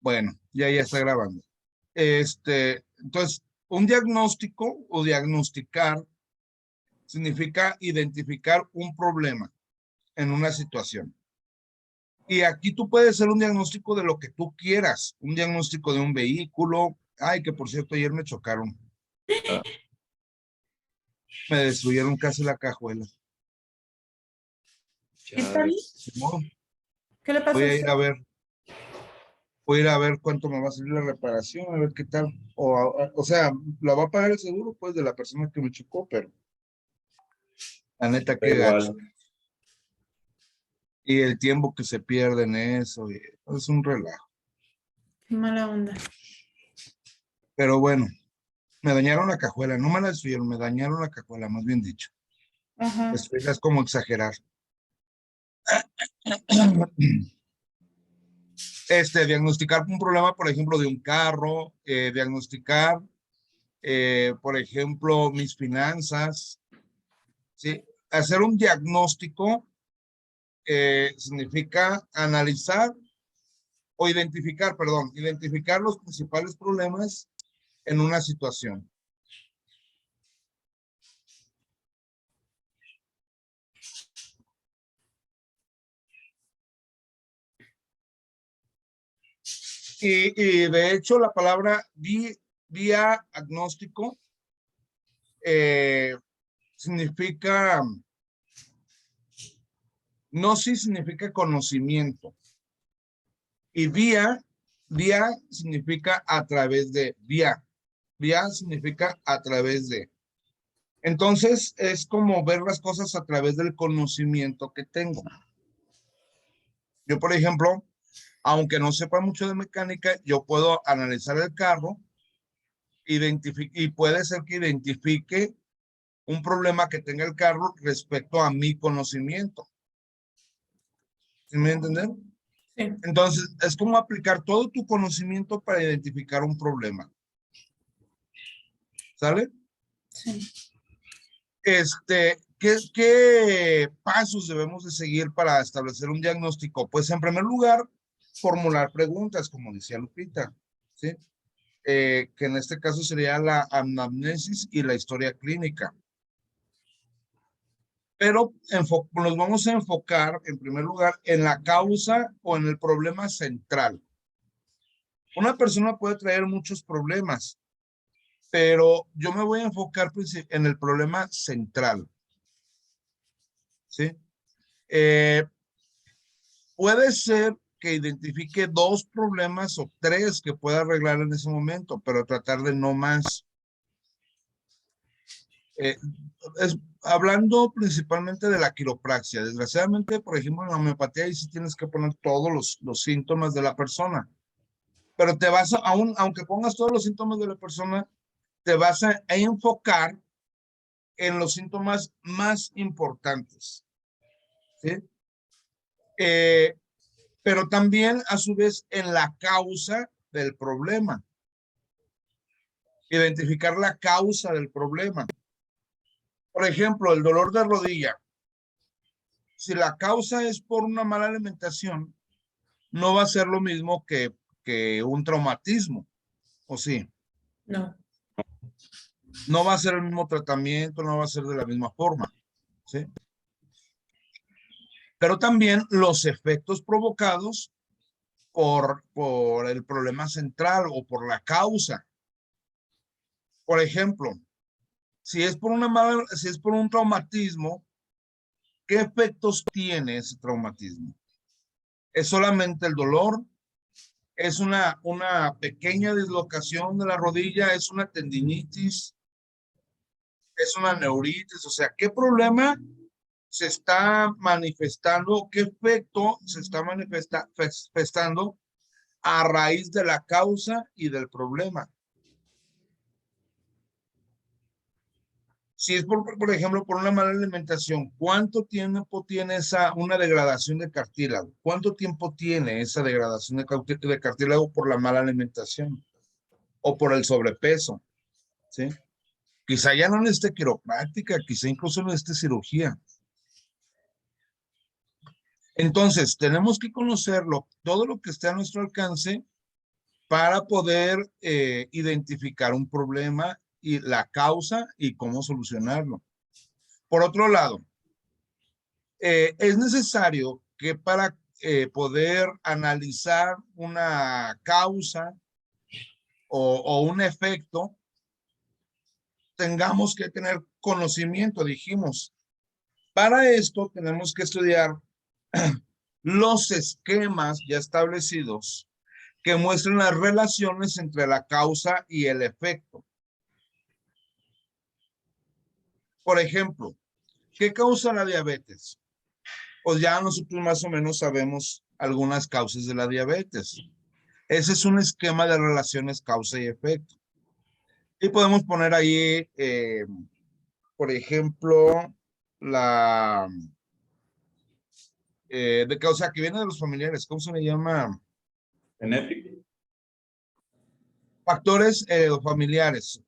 Bueno, ya está grabando. Entonces, un diagnóstico o diagnosticar significa identificar un problema en una situación. Y aquí tú puedes hacer un diagnóstico de lo que tú quieras, un diagnóstico de un vehículo. Ay, que por cierto, ayer me chocaron. Me destruyeron casi la cajuela. ¿Qué tal? No, ¿Qué le pasó? voy a ir a ver. Voy a ir a ver cuánto me va a salir la reparación, a ver qué tal. O sea, la va a pagar el seguro, pues, de la persona que me chocó, pero la neta, qué gacho. Y el tiempo que se pierde en eso, y es un relajo. Qué mala onda. Pero bueno, me dañaron la cajuela, no me la destruyeron, me dañaron la cajuela, más bien dicho. Ajá. Es como exagerar. Diagnosticar un problema, por ejemplo, de un carro, diagnosticar, por ejemplo, mis finanzas, ¿sí? Hacer un diagnóstico significa analizar o identificar, perdón, identificar los principales problemas en una situación. Y de hecho la palabra diagnóstico significa, gnosis significa conocimiento. Y vía significa a través de, vía significa a través de. Entonces es como ver las cosas a través del conocimiento que tengo. Yo, por ejemplo, aunque no sepa mucho de mecánica, yo puedo analizar el carro y puede ser que identifique un problema que tenga el carro respecto a mi conocimiento. ¿Sí me entienden? Sí. Entonces, es como aplicar todo tu conocimiento para identificar un problema. ¿Sale? Sí. ¿Qué pasos debemos de seguir para establecer un diagnóstico? Pues en primer lugar, formular preguntas, como decía Lupita, ¿sí? Que en este caso sería la anamnesis y la historia clínica. Pero nos vamos a enfocar en primer lugar en la causa o en el problema central. Una persona puede traer muchos problemas, pero yo me voy a enfocar en el problema central. ¿Sí? Puede ser que identifique 2 problemas o 3 que pueda arreglar en ese momento, pero tratar de no más. Hablando principalmente de la quiropraxia. Desgraciadamente, por ejemplo, en la homeopatía ahí sí tienes que poner todos los síntomas de la persona. Pero te vas aunque pongas todos los síntomas de la persona, te vas a enfocar en los síntomas más importantes. ¿Sí? Pero también, a su vez, en la causa del problema. Identificar la causa del problema. Por ejemplo, el dolor de rodilla. Si la causa es por una mala alimentación, no va a ser lo mismo que un traumatismo, ¿o sí? No. No va a ser el mismo tratamiento, no va a ser de la misma forma, ¿sí? Pero también los efectos provocados por el problema central o por la causa. Por ejemplo, si es por un traumatismo, ¿qué efectos tiene ese traumatismo? ¿Es solamente el dolor? ¿Es una pequeña dislocación de la rodilla? ¿Es una tendinitis? ¿Es una neuritis? O sea, ¿qué problema se está manifestando? ¿Qué efecto se está manifestando a raíz de la causa y del problema? Si es por ejemplo, por una mala alimentación, ¿cuánto tiempo tiene una degradación de cartílago? ¿Cuánto tiempo tiene esa degradación de cartílago por la mala alimentación o por el sobrepeso? ¿Sí? Quizá ya no necesite quiropráctica, quizá incluso necesite cirugía. Entonces, tenemos que conocerlo, todo lo que esté a nuestro alcance para poder identificar un problema y la causa y cómo solucionarlo. Por otro lado, es necesario que para poder analizar una causa o un efecto, tengamos que tener conocimiento, dijimos. Para esto tenemos que estudiar los esquemas ya establecidos que muestran las relaciones entre la causa y el efecto. Por ejemplo, ¿qué causa la diabetes? Pues ya nosotros más o menos sabemos algunas causas de la diabetes. Ese es un esquema de relaciones causa y efecto. Y podemos poner ahí, por ejemplo, la de causa que viene de los familiares. ¿Cómo se le llama? Genético. Factores heredofamiliares,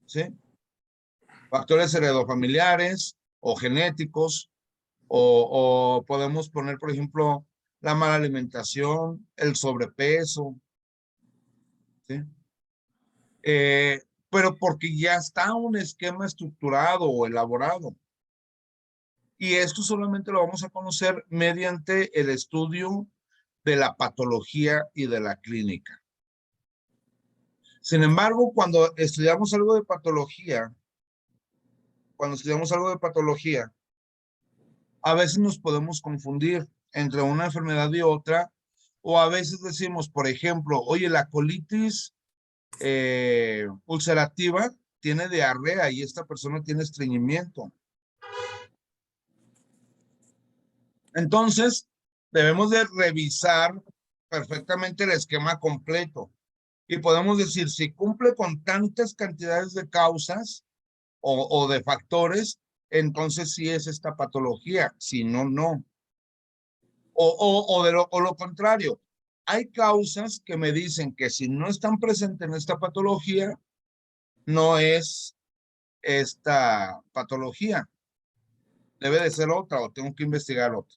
¿sí? Factores heredofamiliares o genéticos, o podemos poner, por ejemplo, la mala alimentación, el sobrepeso, ¿sí? Pero porque ya está un esquema estructurado o elaborado. Y esto solamente lo vamos a conocer mediante el estudio de la patología y de la clínica. Sin embargo, cuando estudiamos algo de patología, a veces nos podemos confundir entre una enfermedad y otra, o a veces decimos, por ejemplo, oye, la colitis ulcerativa tiene diarrea y esta persona tiene estreñimiento. Entonces, debemos de revisar perfectamente el esquema completo y podemos decir si cumple con tantas cantidades de causas o de factores, entonces sí es esta patología, si no, no. O lo contrario, hay causas que me dicen que si no están presentes en esta patología, no es esta patología. Debe de ser otra o tengo que investigar otra.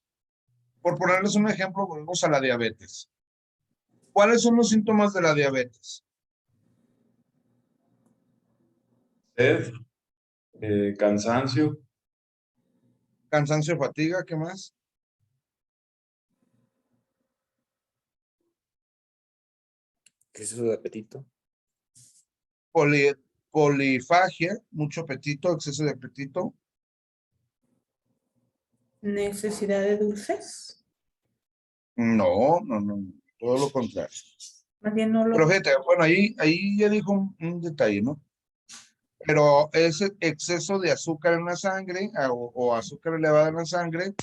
Por ponerles un ejemplo, volvemos a la diabetes. ¿Cuáles son los síntomas de la diabetes? Sed, cansancio, Cansancio, fatiga, ¿qué más? Exceso de apetito. Polifagia, mucho apetito, exceso de apetito. Necesidad de dulces. No, no, no, todo lo contrario. Más bien no Pero lo. fíjate, bueno, ahí ya dijo un detalle, ¿no? Pero ese exceso de azúcar en la sangre o azúcar elevada en la sangre,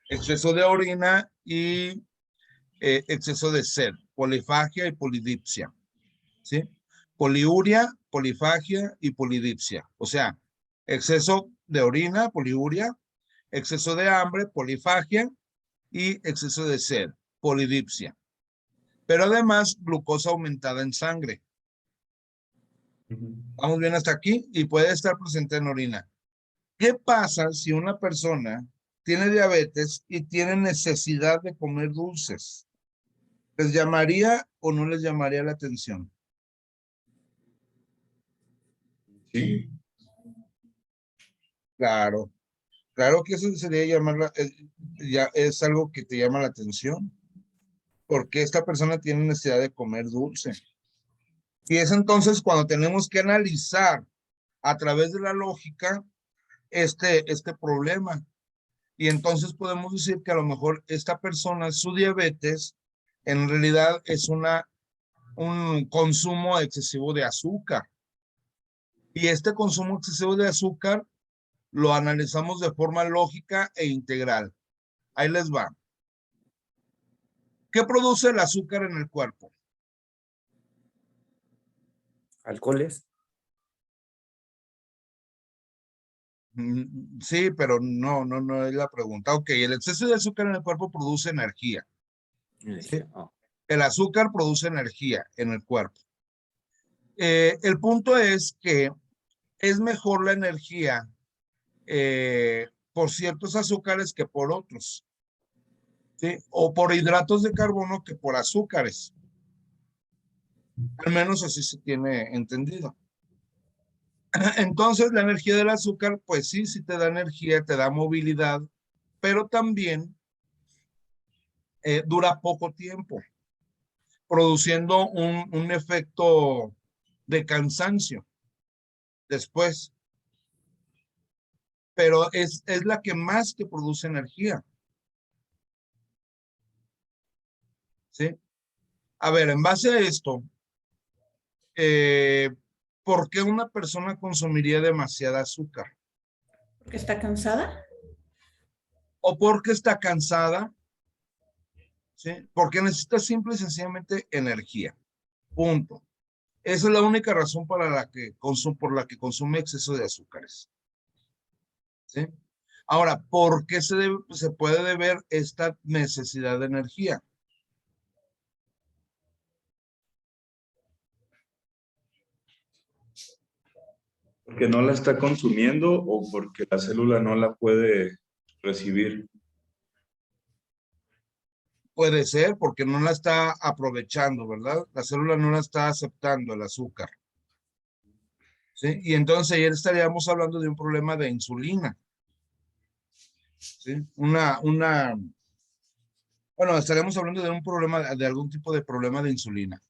exceso de orina y exceso de sed, polifagia y polidipsia, ¿sí? Poliuria, polifagia y polidipsia. O sea, exceso de orina, poliuria, exceso de hambre, polifagia y exceso de sed, polidipsia. Pero además, glucosa aumentada en sangre. Vamos bien hasta aquí y puede estar presente en orina. ¿Qué pasa si una persona tiene diabetes y tiene necesidad de comer dulces? ¿Les llamaría o no les llamaría la atención? sí, Claro, claro que eso sería llamarla, ya es algo que te llama la atención, porque esta persona tiene necesidad de comer dulce. Y es entonces cuando tenemos que analizar a través de la lógica este problema. Y entonces podemos decir que a lo mejor esta persona, su diabetes, en realidad es un consumo excesivo de azúcar. Y este consumo excesivo de azúcar lo analizamos de forma lógica e integral. Ahí les va. ¿Qué produce el azúcar en el cuerpo? Alcoholes. Sí, pero no es la pregunta. Ok, el exceso de azúcar en el cuerpo produce energía. ¿Sí? Oh. El azúcar produce energía en el cuerpo. El punto es que es mejor la energía por ciertos azúcares que por otros, ¿sí? O por hidratos de carbono que por azúcares. Al menos así se tiene entendido. Entonces, la energía del azúcar, pues sí, sí te da energía, te da movilidad, pero también dura poco tiempo, produciendo un efecto de cansancio después. Pero es la que más te produce energía. ¿Sí? A ver, en base a esto, ¿por qué una persona consumiría demasiada azúcar? Porque está cansada. ¿O porque está cansada? ¿Sí? Porque necesita simple y sencillamente energía. Punto. Esa es la única razón por la que consume exceso de azúcares. ¿Sí? Ahora, ¿por qué se puede deber esta necesidad de energía? Porque no la está consumiendo o porque la célula no la puede recibir. Puede ser porque no la está aprovechando, ¿verdad? La célula no la está aceptando el azúcar. ¿Sí? Y entonces ayer estaríamos hablando de un problema de insulina. ¿Sí? Bueno, estaríamos hablando de un problema, de algún tipo de problema de insulina.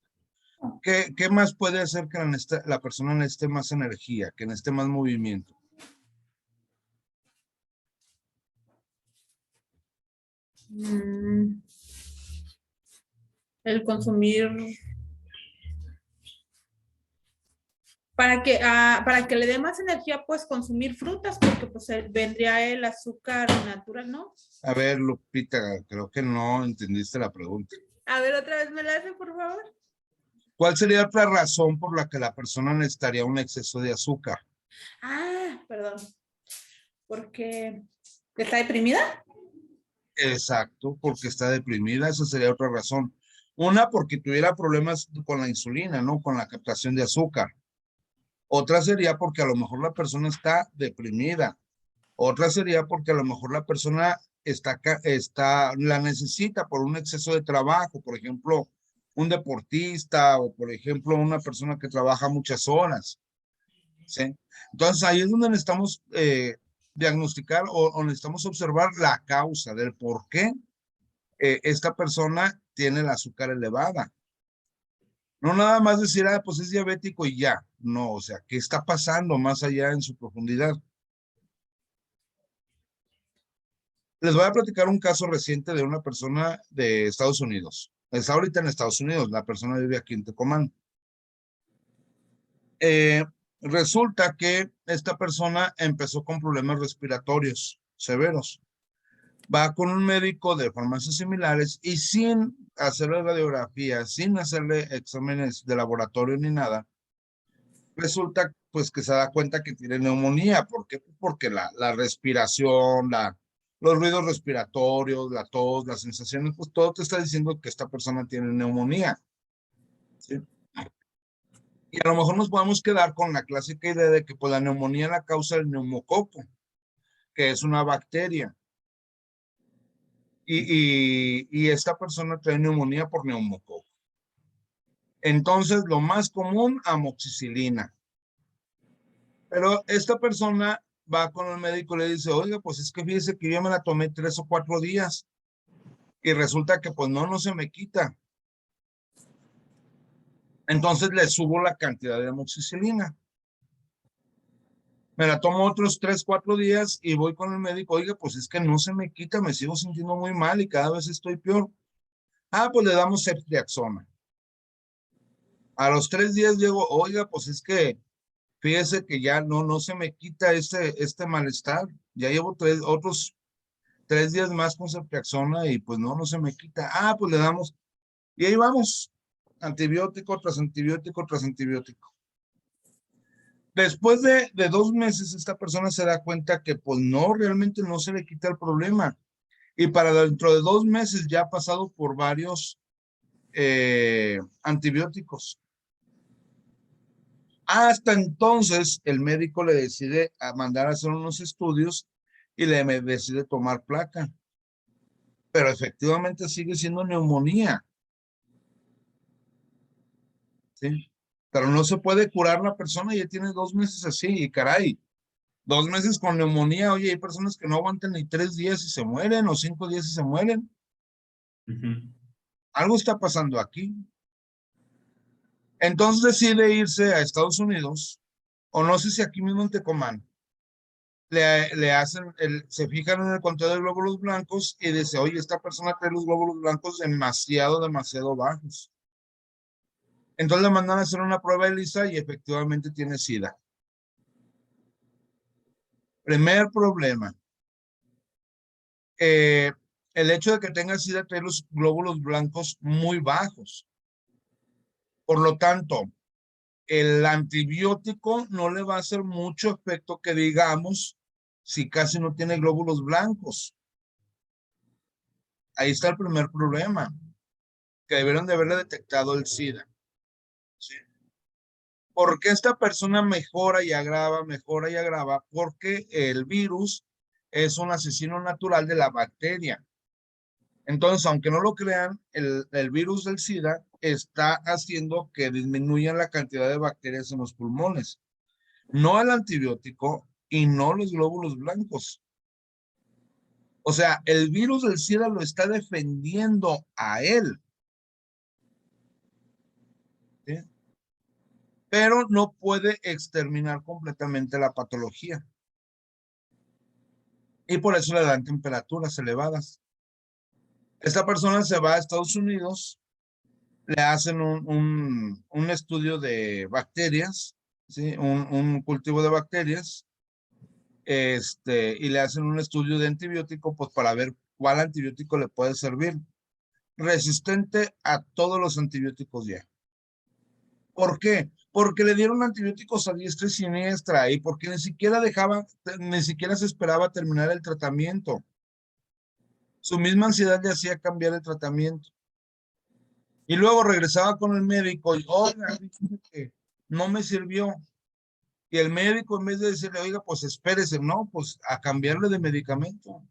¿Qué más puede hacer que la persona necesite más energía, que necesite más movimiento? Mm, el consumir para que le dé más energía, pues consumir frutas, porque pues vendría el azúcar natural, ¿no? A ver, Lupita, creo que no entendiste la pregunta. A ver, otra vez me la hace, por favor. ¿Cuál sería otra razón por la que la persona necesitaría un exceso de azúcar? Ah, perdón. Porque está deprimida. Exacto, porque está deprimida, esa sería otra razón. Una, porque tuviera problemas con la insulina, ¿no? Con la captación de azúcar. Otra sería porque a lo mejor la persona está deprimida. Otra sería porque a lo mejor la persona la necesita por un exceso de trabajo, por ejemplo, un deportista o por ejemplo una persona que trabaja muchas horas. ¿Sí? Entonces ahí es donde necesitamos diagnosticar o necesitamos observar la causa del por qué esta persona tiene el azúcar elevada. No nada más decir, ah, pues es diabético y ya. No, o sea, ¿qué está pasando más allá en su profundidad? Les voy a platicar un caso reciente de una persona de Estados Unidos. Está ahorita en Estados Unidos, la persona vive aquí en Tecomán. Resulta que esta persona empezó con problemas respiratorios severos. Va con un médico de farmacias similares y sin hacerle radiografía, sin hacerle exámenes de laboratorio ni nada, resulta pues que se da cuenta que tiene neumonía. ¿Por qué? Porque la respiración, los ruidos respiratorios, la tos, las sensaciones, pues todo te está diciendo que esta persona tiene neumonía. ¿Sí? Y a lo mejor nos podemos quedar con la clásica idea de que pues la neumonía la causa el neumococo, que es una bacteria. Y esta persona trae neumonía por neumococo. Entonces, lo más común, amoxicilina. Pero esta persona va con el médico y le dice, oiga, pues es que fíjese que yo me la tomé 3 o 4 días y resulta que pues no se me quita. Entonces le subo la cantidad de amoxicilina. Me la tomo otros 3, 4 días y voy con el médico, oiga, pues es que no se me quita, me sigo sintiendo muy mal y cada vez estoy peor. Ah, pues le damos ceftriaxona. A los 3 días llego, oiga, pues es que fíjese que ya no se me quita este malestar. Ya llevo otros 3 días más con ceftriaxona y pues no se me quita. Ah, pues le damos. Y ahí vamos, antibiótico tras antibiótico tras antibiótico. Después de 2 meses, esta persona se da cuenta que pues no, realmente no se le quita el problema. Y para dentro de 2 meses ya ha pasado por varios antibióticos. Hasta entonces, el médico le decide mandar a hacer unos estudios y le decide tomar placa. Pero efectivamente sigue siendo neumonía. ¿sí? Pero no se puede curar la persona, ya tiene 2 meses así, y caray, 2 meses con neumonía, oye, hay personas que no aguantan ni 3 días y se mueren, o 5 días y se mueren. Algo está pasando aquí. Entonces decide irse a Estados Unidos, o no sé si aquí mismo en Tecomán, le hacen, se fijan en el conteo de glóbulos blancos y dice, oye, esta persona tiene los glóbulos blancos demasiado bajos. Entonces le mandan a hacer una prueba de ELISA y efectivamente tiene SIDA. Primer problema. El hecho de que tenga SIDA tiene los glóbulos blancos muy bajos. Por lo tanto, el antibiótico no le va a hacer mucho efecto que digamos si casi no tiene glóbulos blancos. Ahí está el primer problema, que debieron de haberle detectado el SIDA. ¿Sí? ¿Por qué esta persona mejora y agrava, mejora y agrava? Porque el virus es un asesino natural de la bacteria. Entonces, aunque no lo crean, el virus del SIDA está haciendo que disminuya la cantidad de bacterias en los pulmones. No el antibiótico y no los glóbulos blancos. O sea, el virus del SIDA lo está defendiendo a él. ¿Sí? Pero no puede exterminar completamente la patología. Y por eso le dan temperaturas elevadas. Esta persona se va a Estados Unidos, le hacen un estudio de bacterias, ¿sí? Un cultivo de bacterias, y le hacen un estudio de antibiótico, pues para ver cuál antibiótico le puede servir. Resistente a todos los antibióticos ya. ¿Por qué? Porque le dieron antibióticos a diestra y siniestra y porque ni siquiera se esperaba terminar el tratamiento. Su misma ansiedad le hacía cambiar el tratamiento. Y luego regresaba con el médico y, oiga, que no me sirvió. Y el médico, en vez de decirle, oiga, pues espérese, no, pues a cambiarle de medicamento.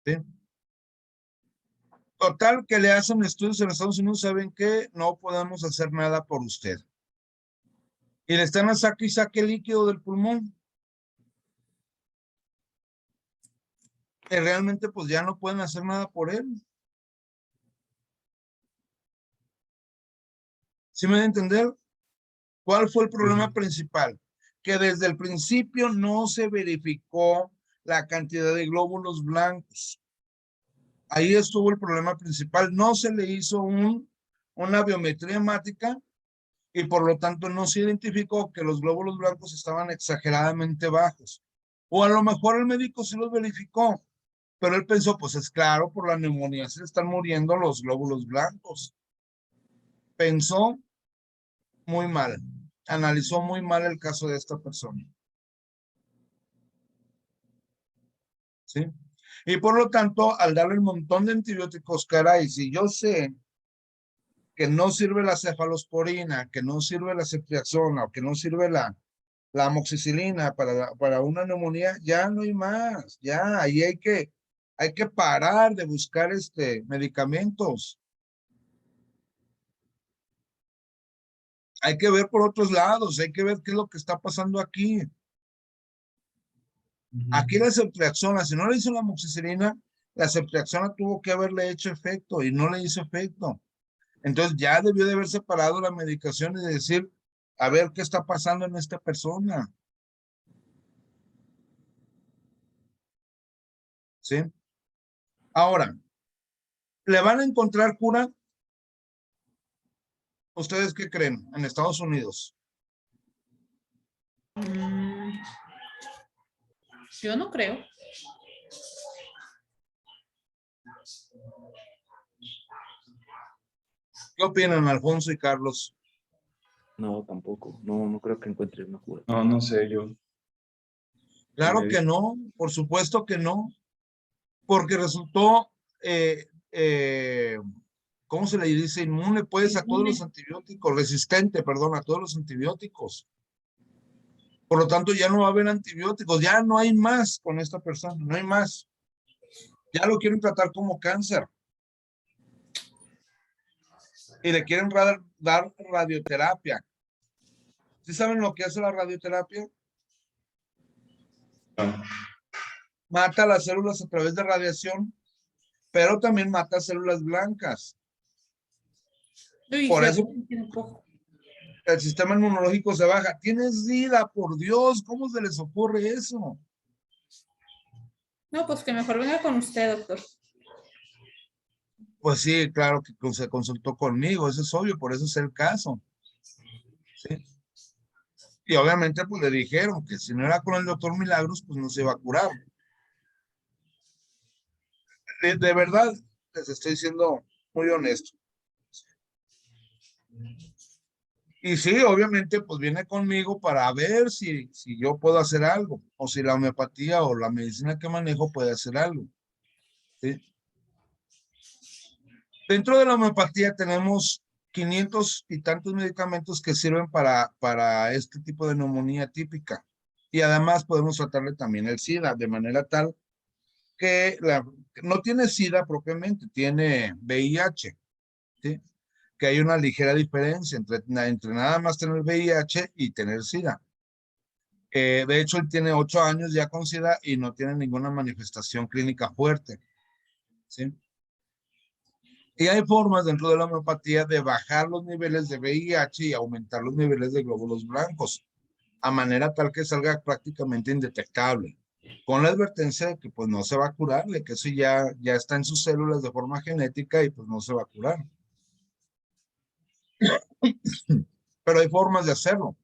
¿Sí? Total, que le hacen estudios en Estados Unidos, ¿saben qué? No podemos hacer nada por usted. Y le están a saque y saque líquido del pulmón. Que realmente pues ya no pueden hacer nada por él. ¿Sí me da a entender? ¿Cuál fue el problema principal? Que desde el principio no se verificó la cantidad de glóbulos blancos. Ahí estuvo el problema principal. No se le hizo una biometría hemática y por lo tanto no se identificó que los glóbulos blancos estaban exageradamente bajos. O a lo mejor el médico sí los verificó, pero él pensó, pues es claro, por la neumonía se le están muriendo los glóbulos blancos. Pensó muy mal, analizó muy mal el caso de esta persona. ¿Sí? Y por lo tanto, al darle un montón de antibióticos, caray, si yo sé que no sirve la cefalosporina, que no sirve la ceftriaxona, o que no sirve la amoxicilina para una neumonía, ya no hay más, ya, ahí hay que parar de buscar medicamentos. Hay que ver por otros lados, hay que ver qué es lo que está pasando aquí. Aquí la ceftriaxona, si no le hizo la amoxicilina, la ceftriaxona tuvo que haberle hecho efecto y no le hizo efecto. Entonces ya debió de haber separado la medicación y de decir, a ver qué está pasando en esta persona. ¿Sí? Ahora, ¿le van a encontrar cura? ¿Ustedes qué creen en Estados Unidos? Yo no creo. ¿Qué opinan Alfonso y Carlos? No, tampoco. No, no creo que encuentre una cura. No, no sé yo. Claro que no, por supuesto que no, porque resultó, ¿cómo se le dice? Inmune, pues, a todos los antibióticos, resistente, perdón, a todos los antibióticos. Por lo tanto, ya no va a haber antibióticos, ya no hay más con esta persona, no hay más. Ya lo quieren tratar como cáncer. y le quieren dar radioterapia. ¿Sí saben lo que hace la radioterapia? No. Mata las células a través de radiación, pero también mata células blancas. Uy, Por sí, eso un poco. el sistema inmunológico se baja. Tienes SIDA, por Dios, ¿cómo se les ocurre eso? No, pues que mejor venga con usted, doctor. Pues sí, claro que se consultó conmigo, eso es obvio, por eso es el caso. ¿Sí? Y obviamente pues le dijeron que si no era con el doctor Milagros, pues no se iba a curar. De verdad, les estoy siendo muy honesto. Y sí, obviamente, pues viene conmigo para ver si yo puedo hacer algo, o si la homeopatía o la medicina que manejo puede hacer algo. ¿Sí? Dentro de la homeopatía tenemos 500 y tantos medicamentos que sirven para este tipo de neumonía típica. Y además podemos tratarle también el SIDA, de manera tal que no tiene SIDA propiamente, tiene VIH, ¿sí? Que hay una ligera diferencia entre nada más tener VIH y tener SIDA. De hecho, él tiene 8 años ya con SIDA y no tiene ninguna manifestación clínica fuerte, ¿sí? Y hay formas dentro de la homeopatía de bajar los niveles de VIH y aumentar los niveles de glóbulos blancos, a manera tal que salga prácticamente indetectable, con la advertencia de que pues no se va a curar, de que eso ya está en sus células de forma genética y pues no se va a curar. Pero hay formas de hacerlo.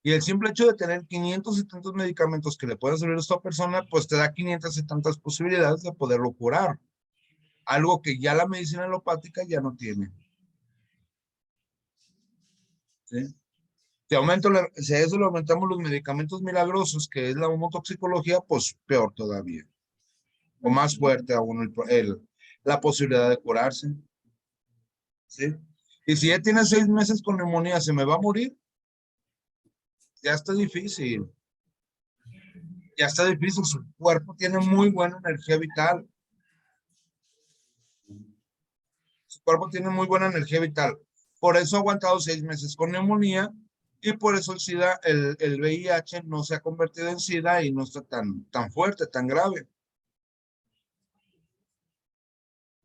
Y el simple hecho de tener 500 y tantos medicamentos que le pueden servir a esta persona, pues te da 500 y tantas posibilidades de poderlo curar. Algo que ya la medicina alopática ya no tiene. ¿Sí? Si a eso le aumentamos los medicamentos milagrosos, que es la homotoxicología, pues peor todavía. O más fuerte aún la posibilidad de curarse. ¿Sí? Y si ya tiene 6 meses con neumonía, ¿se me va a morir? Ya está difícil. Ya está difícil. Su cuerpo tiene muy buena energía vital. Su cuerpo tiene muy buena energía vital. Por eso ha aguantado 6 meses con neumonía y por eso el SIDA, el VIH no se ha convertido en SIDA y no está tan fuerte, tan grave.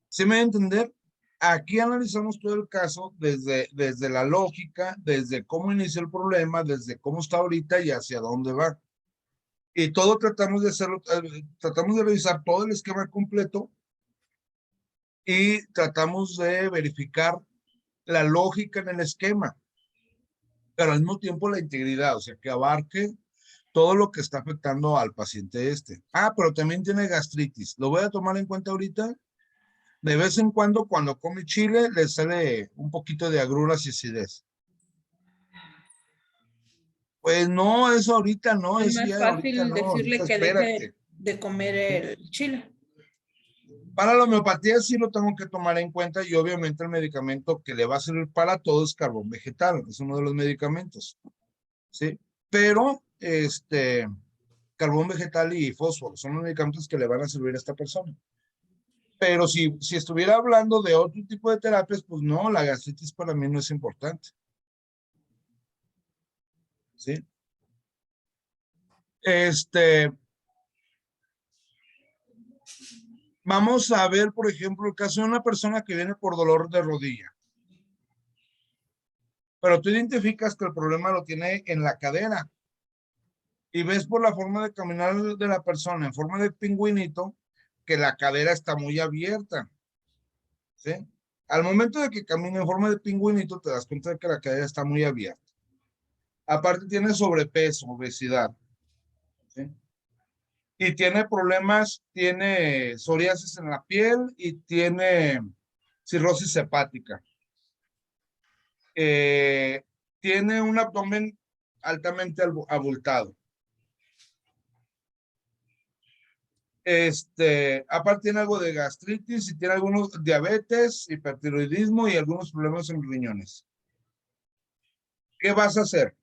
¿Sí me voy a entender? Aquí analizamos todo el caso desde la lógica, desde cómo inició el problema, desde cómo está ahorita y hacia dónde va. Y todo tratamos de hacerlo, tratamos de revisar todo el esquema completo y tratamos de verificar la lógica en el esquema, pero al mismo tiempo la integridad, o sea, que abarque todo lo que está afectando al paciente este. Ah, pero también tiene gastritis. Lo voy a tomar en cuenta ahorita. De vez en cuando come chile, le sale un poquito de agruras y acidez. Pues no, eso ahorita no, Es eso más ya ahorita fácil no, ahorita decirle que deje espérate. de comer el chile. Para la homeopatía sí lo tengo que tomar en cuenta y obviamente el medicamento que le va a servir para todo es carbón vegetal, es uno de los medicamentos, ¿sí? Pero, carbón vegetal y fósforo son los medicamentos que le van a servir a esta persona. Pero si estuviera hablando de otro tipo de terapias, pues no, la gastritis para mí no es importante, ¿sí? Vamos a ver, por ejemplo, el caso de una persona que viene por dolor de rodilla. Pero tú identificas que el problema lo tiene en la cadera y ves por la forma de caminar de la persona en forma de pingüinito que la cadera está muy abierta, ¿sí? Al momento de que camina en forma de pingüinito te das cuenta de que la cadera está muy abierta. Aparte tiene sobrepeso, obesidad, ¿sí? Y tiene problemas, tiene psoriasis en la piel y tiene cirrosis hepática. Eh, Tiene un abdomen altamente abultado. Aparte tiene algo de gastritis y tiene algunos diabetes, hipertiroidismo y algunos problemas en los riñones. ¿Qué vas a hacer?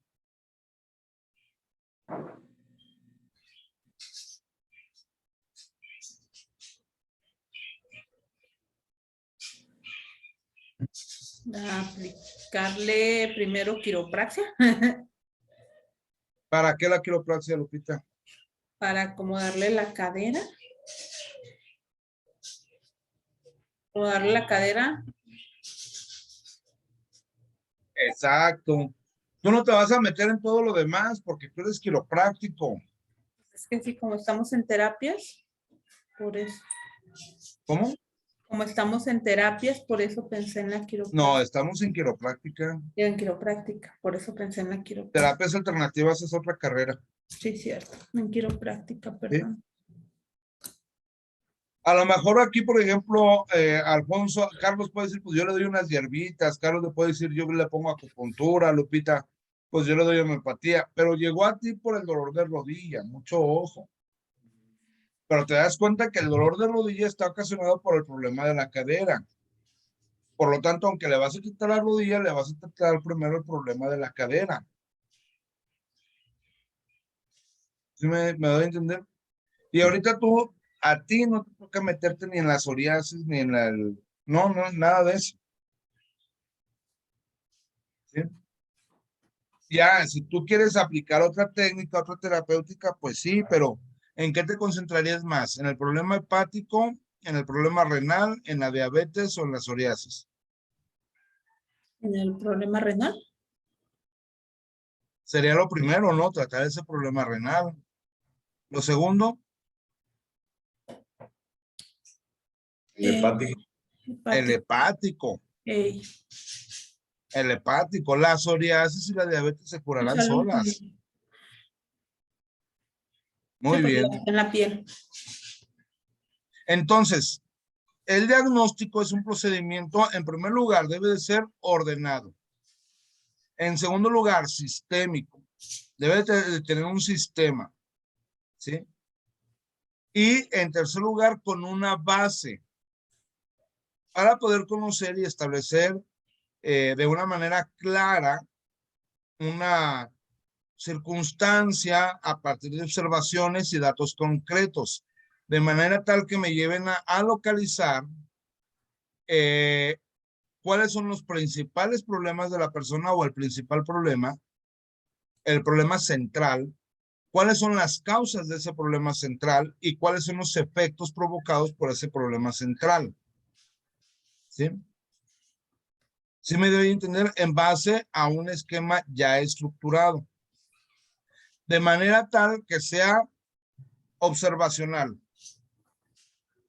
Aplicarle primero quiropraxia ¿Para qué la quiropraxia, Lupita? para acomodarle la cadera. Acomodarle la cadera. Exacto. Tú no te vas a meter en todo lo demás porque tú eres quiropráctico. Es que sí, como estamos en terapias, por eso. ¿Cómo? Como estamos en terapias, por eso pensé en la quiropráctica. No, estamos en quiropráctica. En quiropráctica, por eso pensé en la quiropráctica. Terapias alternativas es otra carrera. Sí, cierto. En quiropráctica, perdón. A lo mejor aquí, por ejemplo, Alfonso, Carlos puede decir, pues yo le doy unas hierbitas, Carlos le puede decir, yo le pongo acupuntura, Lupita, pues yo le doy homeopatía, pero llegó a ti por el dolor de rodilla, mucho ojo. Pero te das cuenta que el dolor de rodilla está ocasionado por el problema de la cadera. Por lo tanto, aunque le vas a quitar la rodilla, le vas a tratar primero el problema de la cadera. ¿Sí me doy a entender? Y ahorita tú, a ti no te toca meterte ni en la psoriasis, ni en la... No, nada de eso. ¿Sí? Ya, si tú quieres aplicar otra técnica, otra terapéutica, pues sí, pero ¿en qué te concentrarías más? ¿En el problema hepático, en el problema renal, en la diabetes o en la psoriasis? En el problema renal. Sería lo primero, ¿no? Tratar ese problema renal. Lo segundo, El hepático. el hepático. Ey. El hepático, la psoriasis y la diabetes se curarán solas. Muy bien. En la piel. Entonces, el diagnóstico es un procedimiento, en primer lugar, debe de ser ordenado. En segundo lugar, sistémico. Debe de tener un sistema. ¿Sí? Y en tercer lugar, con una base para poder conocer y establecer de una manera clara una circunstancia a partir de observaciones y datos concretos, de manera tal que me lleven a localizar cuáles son los principales problemas de la persona o el principal problema, el problema central, cuáles son las causas de ese problema central y cuáles son los efectos provocados por ese problema central. ¿Sí? Sí me doy a entender en base a un esquema ya estructurado. De manera tal que sea observacional,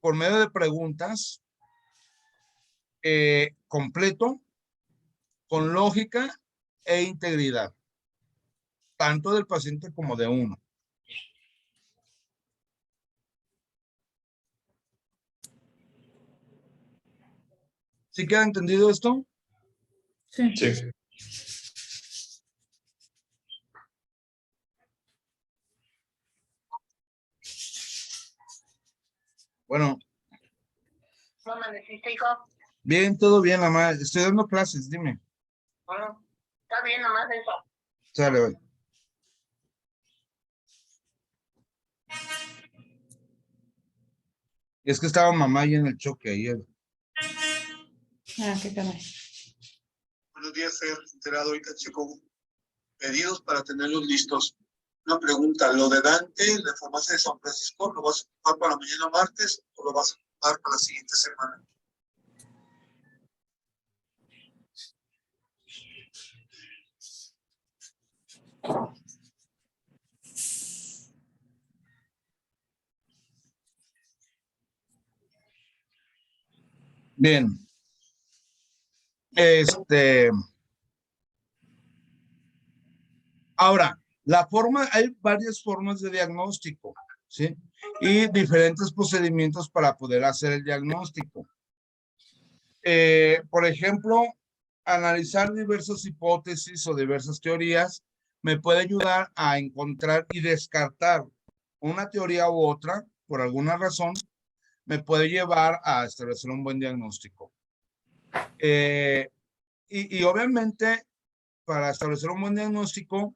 por medio de preguntas, completo, con lógica e integridad, tanto del paciente como de uno. ¿Sí queda entendido esto? Sí. Sí. Bueno, ¿Cómo amaneciste, hijo? bien, todo bien, mamá. Estoy dando clases, dime. Bueno, está bien, nomás eso. Sale, bye. Es que estaba mamá ahí en el choque ayer. Ah, qué caray. Buenos días, ser enterado ahorita, chico. Pedidos para tenerlos listos. Una pregunta, ¿lo de Dante, la farmacia de San Francisco, lo vas a ocupar para mañana martes o lo vas a ocupar para la siguiente semana? Bien. Ahora, hay varias formas de diagnóstico, ¿sí? Y diferentes procedimientos para poder hacer el diagnóstico. Por ejemplo, analizar diversas hipótesis o diversas teorías me puede ayudar a encontrar y descartar una teoría u otra, por alguna razón, me puede llevar a establecer un buen diagnóstico. Y obviamente, para establecer un buen diagnóstico,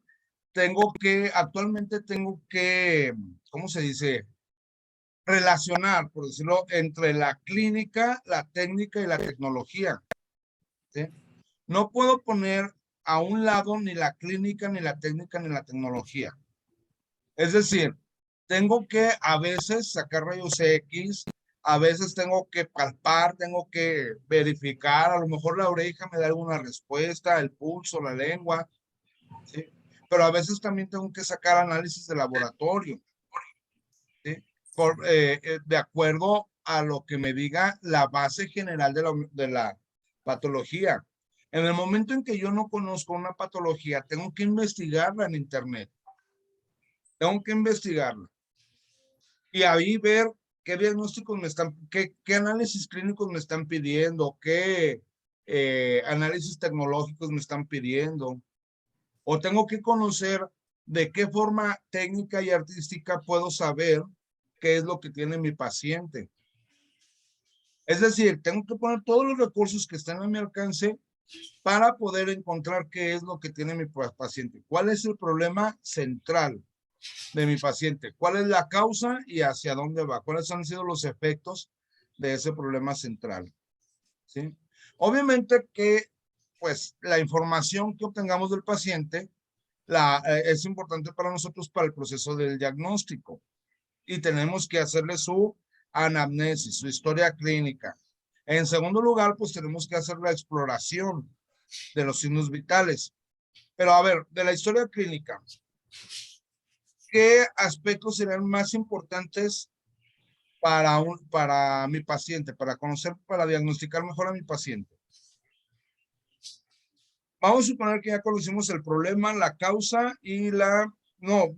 actualmente tengo que, ¿cómo se dice? Relacionar, por decirlo, entre la clínica, la técnica y la tecnología. ¿Sí? No puedo poner a un lado ni la clínica, ni la técnica, ni la tecnología. Es decir, tengo que a veces sacar rayos X, a veces tengo que palpar, tengo que verificar, a lo mejor la oreja me da alguna respuesta, el pulso, la lengua, ¿sí? Pero a veces también tengo que sacar análisis de laboratorio, ¿sí? De acuerdo a lo que me diga la base general de la patología. En el momento en que yo no conozco una patología, tengo que investigarla en internet. Tengo que investigarla. Y ahí ver qué diagnósticos me están, qué análisis clínicos me están pidiendo, qué análisis tecnológicos me están pidiendo. O tengo que conocer de qué forma técnica y artística puedo saber qué es lo que tiene mi paciente. Es decir, tengo que poner todos los recursos que están a mi alcance para poder encontrar qué es lo que tiene mi paciente. ¿Cuál es el problema central de mi paciente? ¿Cuál es la causa y hacia dónde va? ¿Cuáles han sido los efectos de ese problema central? ¿Sí? Obviamente que, pues, la información que obtengamos del paciente es importante para nosotros para el proceso del diagnóstico. Y tenemos que hacerle su anamnesis, su historia clínica. En segundo lugar, pues tenemos que hacer la exploración de los signos vitales. Pero a ver, de la historia clínica, ¿qué aspectos serían más importantes para mi paciente, para conocer, para diagnosticar mejor a mi paciente? Vamos a suponer que ya conocimos el problema, la causa y la... No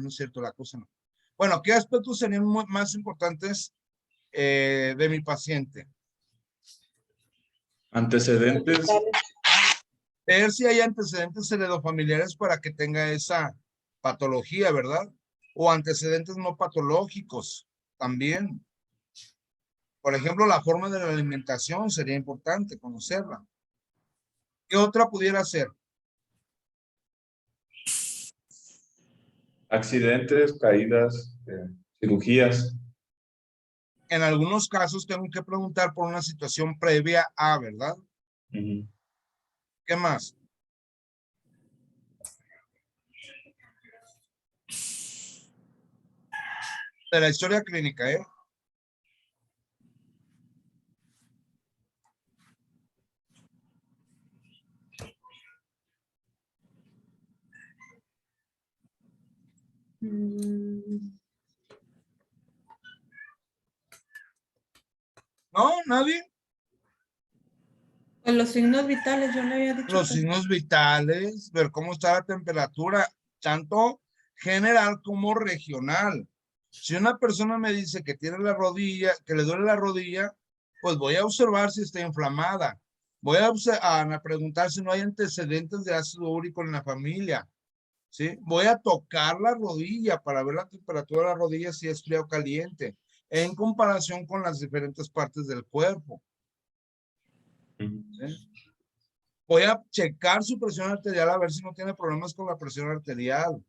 es cierto, la causa no. Bueno, ¿qué aspectos serían más importantes de mi paciente? Antecedentes. Ver si hay antecedentes heredofamiliares para que tenga esa patología, ¿verdad? O antecedentes no patológicos también. Por ejemplo, la forma de la alimentación sería importante conocerla. ¿Qué otra pudiera ser? Accidentes, caídas, cirugías. En algunos casos tengo que preguntar por una situación previa a, ¿verdad? Ujú. ¿Qué más? De la historia clínica, ¿eh? ¿No? ¿Nadie? Pues los signos vitales, yo le había dicho. Los que- signos vitales, ver cómo está la temperatura, tanto general como regional. Si una persona me dice que tiene la rodilla, que le duele la rodilla, pues voy a observar si está inflamada. Voy a preguntar si no hay antecedentes de ácido úrico en la familia. ¿Sí? Voy a tocar la rodilla para ver la temperatura de la rodilla si es fría o caliente, en comparación con las diferentes partes del cuerpo. ¿Sí? Voy a checar su presión arterial a ver si no tiene problemas con la presión arterial.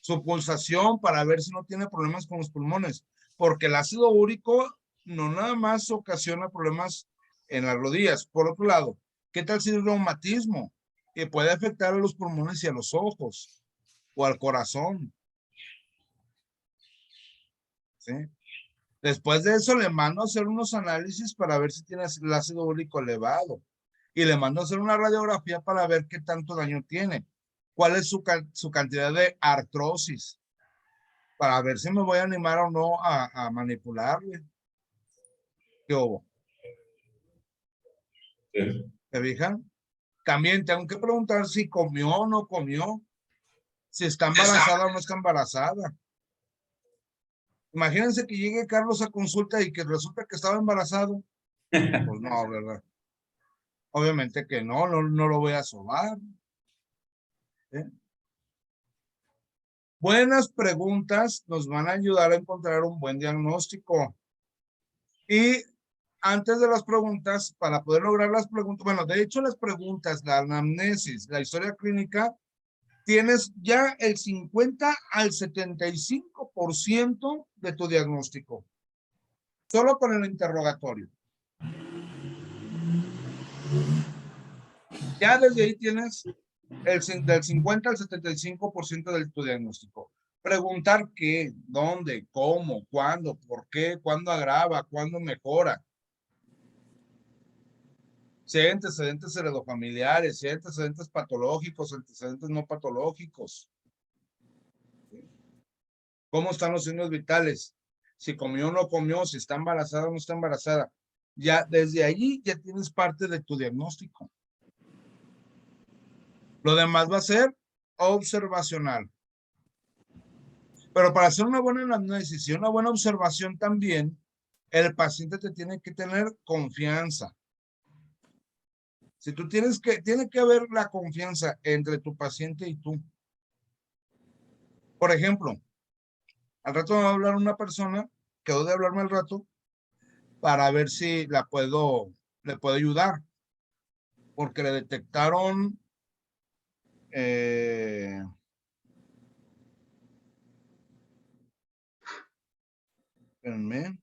Su pulsación para ver si no tiene problemas con los pulmones. Porque el ácido úrico no nada más ocasiona problemas en las rodillas. Por otro lado, ¿qué tal si es reumatismo? Que puede afectar a los pulmones y a los ojos o al corazón. ¿Sí? Después de eso le mando a hacer unos análisis para ver si tiene el ácido úrico elevado. Y le mando a hacer una radiografía para ver qué tanto daño tiene. ¿Cuál es su cantidad de artrosis? Para ver si me voy a animar o no a manipularle. ¿Qué hubo? Sí. ¿Se fijan? También tengo que preguntar si comió o no comió. Si está embarazada o no está embarazada. Imagínense que llegue Carlos a consulta y que resulta que estaba embarazado. Pues no, ¿verdad? Obviamente que no lo voy a sobar. ¿Eh? Buenas preguntas nos van a ayudar a encontrar un buen diagnóstico. Y antes de las preguntas, para poder lograr las preguntas, bueno, de hecho las preguntas, la anamnesis, la historia clínica, tienes ya el 50 al 75% de tu diagnóstico. Solo con el interrogatorio. Ya desde ahí tienes del 50 al 75% de tu diagnóstico. Preguntar qué, dónde, cómo, cuándo, por qué, cuándo agrava, cuándo mejora. Si hay antecedentes heredofamiliares, si hay antecedentes patológicos, antecedentes no patológicos. ¿Cómo están los signos vitales? Si comió o no comió, si está embarazada o no está embarazada. Ya desde allí ya tienes parte de tu diagnóstico. Lo demás va a ser observacional. Pero para hacer una buena análisis y una buena observación también, el paciente te tiene que tener confianza. Si tú tiene que haber la confianza entre tu paciente y tú. Por ejemplo, al rato me va a hablar una persona, quedó de hablarme al rato, para ver si le puedo ayudar. Porque le detectaron espérenme.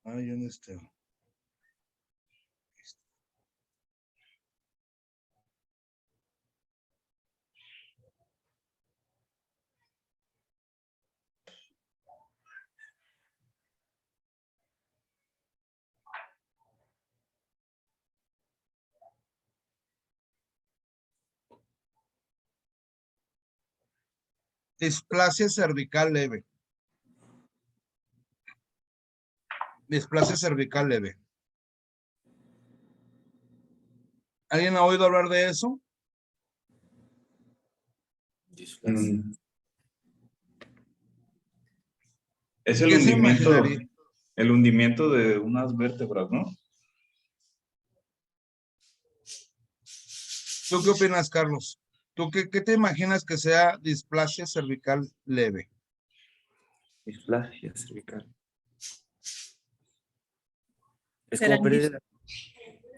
Ay, ¿dónde está? Displasia cervical leve. Displasia cervical leve. ¿Alguien ha oído hablar de eso? Displasia. Es ¿Qué se hundimiento, imaginaría? el hundimiento de unas vértebras, ¿no? ¿Tú qué opinas, Carlos? ¿Tú qué te imaginas que sea displasia cervical leve? Displasia cervical. Es ¿Será como pérdida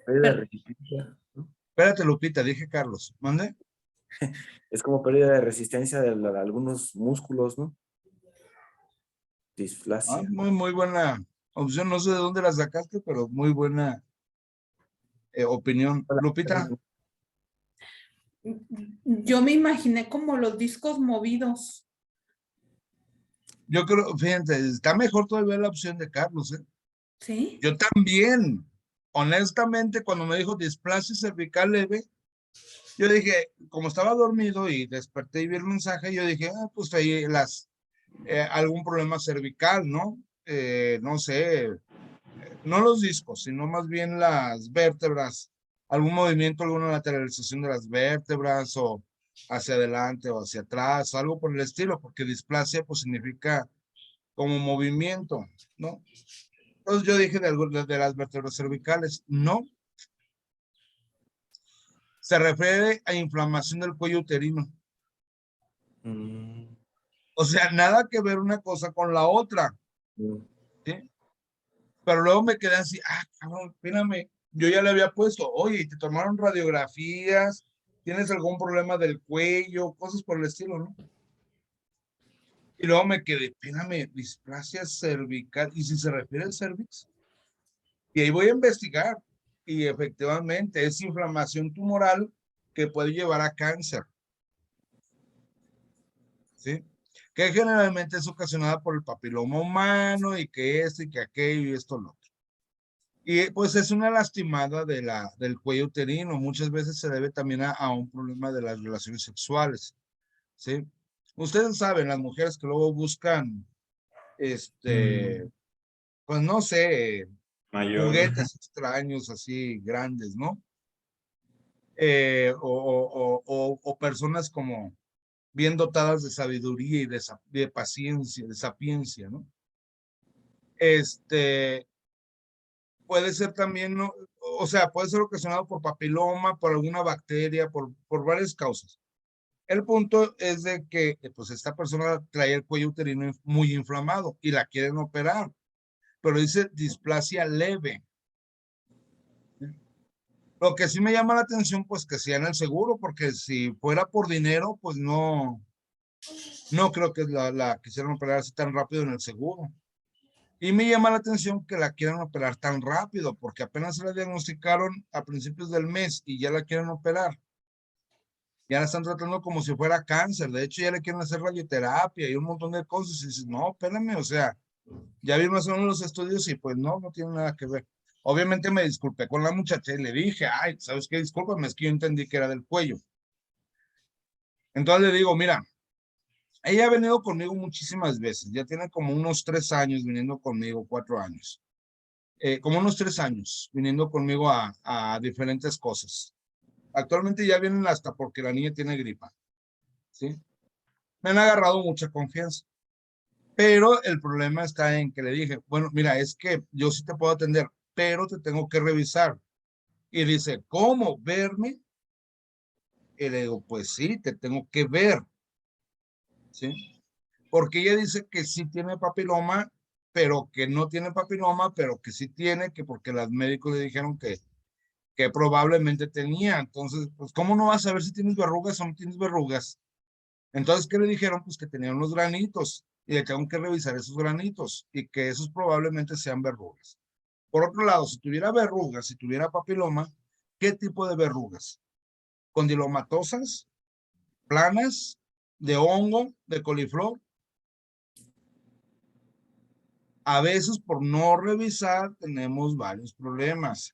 de per- resistencia, ¿no? Espérate, Lupita, dije Carlos. ¿Mande? Es como pérdida de resistencia de algunos músculos, ¿no? Displasia. Muy buena opción. No sé de dónde la sacaste, pero muy buena opinión. Lupita, Yo me imaginé como los discos movidos. yo creo, fíjate, está mejor todavía la opción de Carlos, ¿eh? ¿Sí? Yo también, honestamente, cuando me dijo displasia cervical leve, yo dije, como estaba dormido y desperté y vi el mensaje, yo dije, pues ahí algún problema cervical, ¿no? No sé, no los discos, sino más bien las vértebras, algún movimiento, alguna lateralización de las vértebras o hacia adelante o hacia atrás, algo por el estilo, porque displasia pues significa como movimiento, ¿no? Entonces yo dije de las vértebras cervicales, no, se refiere a inflamación del cuello uterino. Mm, O sea, nada que ver una cosa con la otra, mm. ¿sí? Pero luego me quedé así, cabrón, espérame, yo ya le había puesto, oye, ¿te tomaron radiografías? ¿Tienes algún problema del cuello? Cosas por el estilo, ¿no? Y luego me quedé, espérame, displasia cervical, ¿y si se refiere al cervix? Y ahí voy a investigar, y efectivamente es inflamación tumoral que puede llevar a cáncer, ¿sí? Que generalmente es ocasionada por el papiloma humano y que esto y que aquello y esto lo otro. Y pues es una lastimada del cuello uterino. Muchas veces se debe también a un problema de las relaciones sexuales, ¿sí? Ustedes saben, las mujeres que luego buscan, pues no sé, Mayor. juguetes extraños así grandes, ¿no? O personas como bien dotadas de sabiduría y de paciencia, de sapiencia, ¿no? Puede ser también, ¿no? O sea, puede ser ocasionado por papiloma, por alguna bacteria, por varias causas. El punto es de que, pues, esta persona trae el cuello uterino muy inflamado y la quieren operar, pero dice displasia leve. Lo que sí me llama la atención, pues, que sea en el seguro, porque si fuera por dinero, pues no creo que la quisieran operar así tan rápido en el seguro. Y me llama la atención que la quieran operar tan rápido, porque apenas se la diagnosticaron a principios del mes y ya la quieren operar. Ya la están tratando como si fuera cáncer. De hecho, ya le quieren hacer radioterapia y un montón de cosas. Y dices, no, espérame, o sea, ya vi más o menos los estudios y pues no, no tiene nada que ver. Obviamente me disculpé con la muchacha y le dije, ay, ¿sabes qué? Discúlpame, es que yo entendí que era del cuello. Entonces le digo, mira, ella ha venido conmigo muchísimas veces, ya tiene como unos 3 años viniendo conmigo, 4 años, como unos 3 años viniendo conmigo a diferentes cosas. Actualmente ya vienen hasta porque la niña tiene gripa, ¿sí? Me han agarrado mucha confianza, pero el problema está en que le dije, bueno, mira, es que yo sí te puedo atender, pero te tengo que revisar. Y dice, ¿cómo? ¿Verme? Y le digo, pues sí, te tengo que ver, ¿sí? Porque ella dice que sí tiene papiloma, pero que no tiene papiloma, pero que sí tiene, que porque los médicos le dijeron que probablemente tenía. Entonces, pues, ¿cómo no vas a ver si tienes verrugas o no tienes verrugas? Entonces, ¿qué le dijeron? Pues que tenía unos granitos y le tengo que revisar esos granitos y que esos probablemente sean verrugas. Por otro lado, si tuviera verrugas, si tuviera papiloma, ¿qué tipo de verrugas? ¿Condilomatosas, planas, de hongo, de coliflor? A veces por no revisar tenemos varios problemas.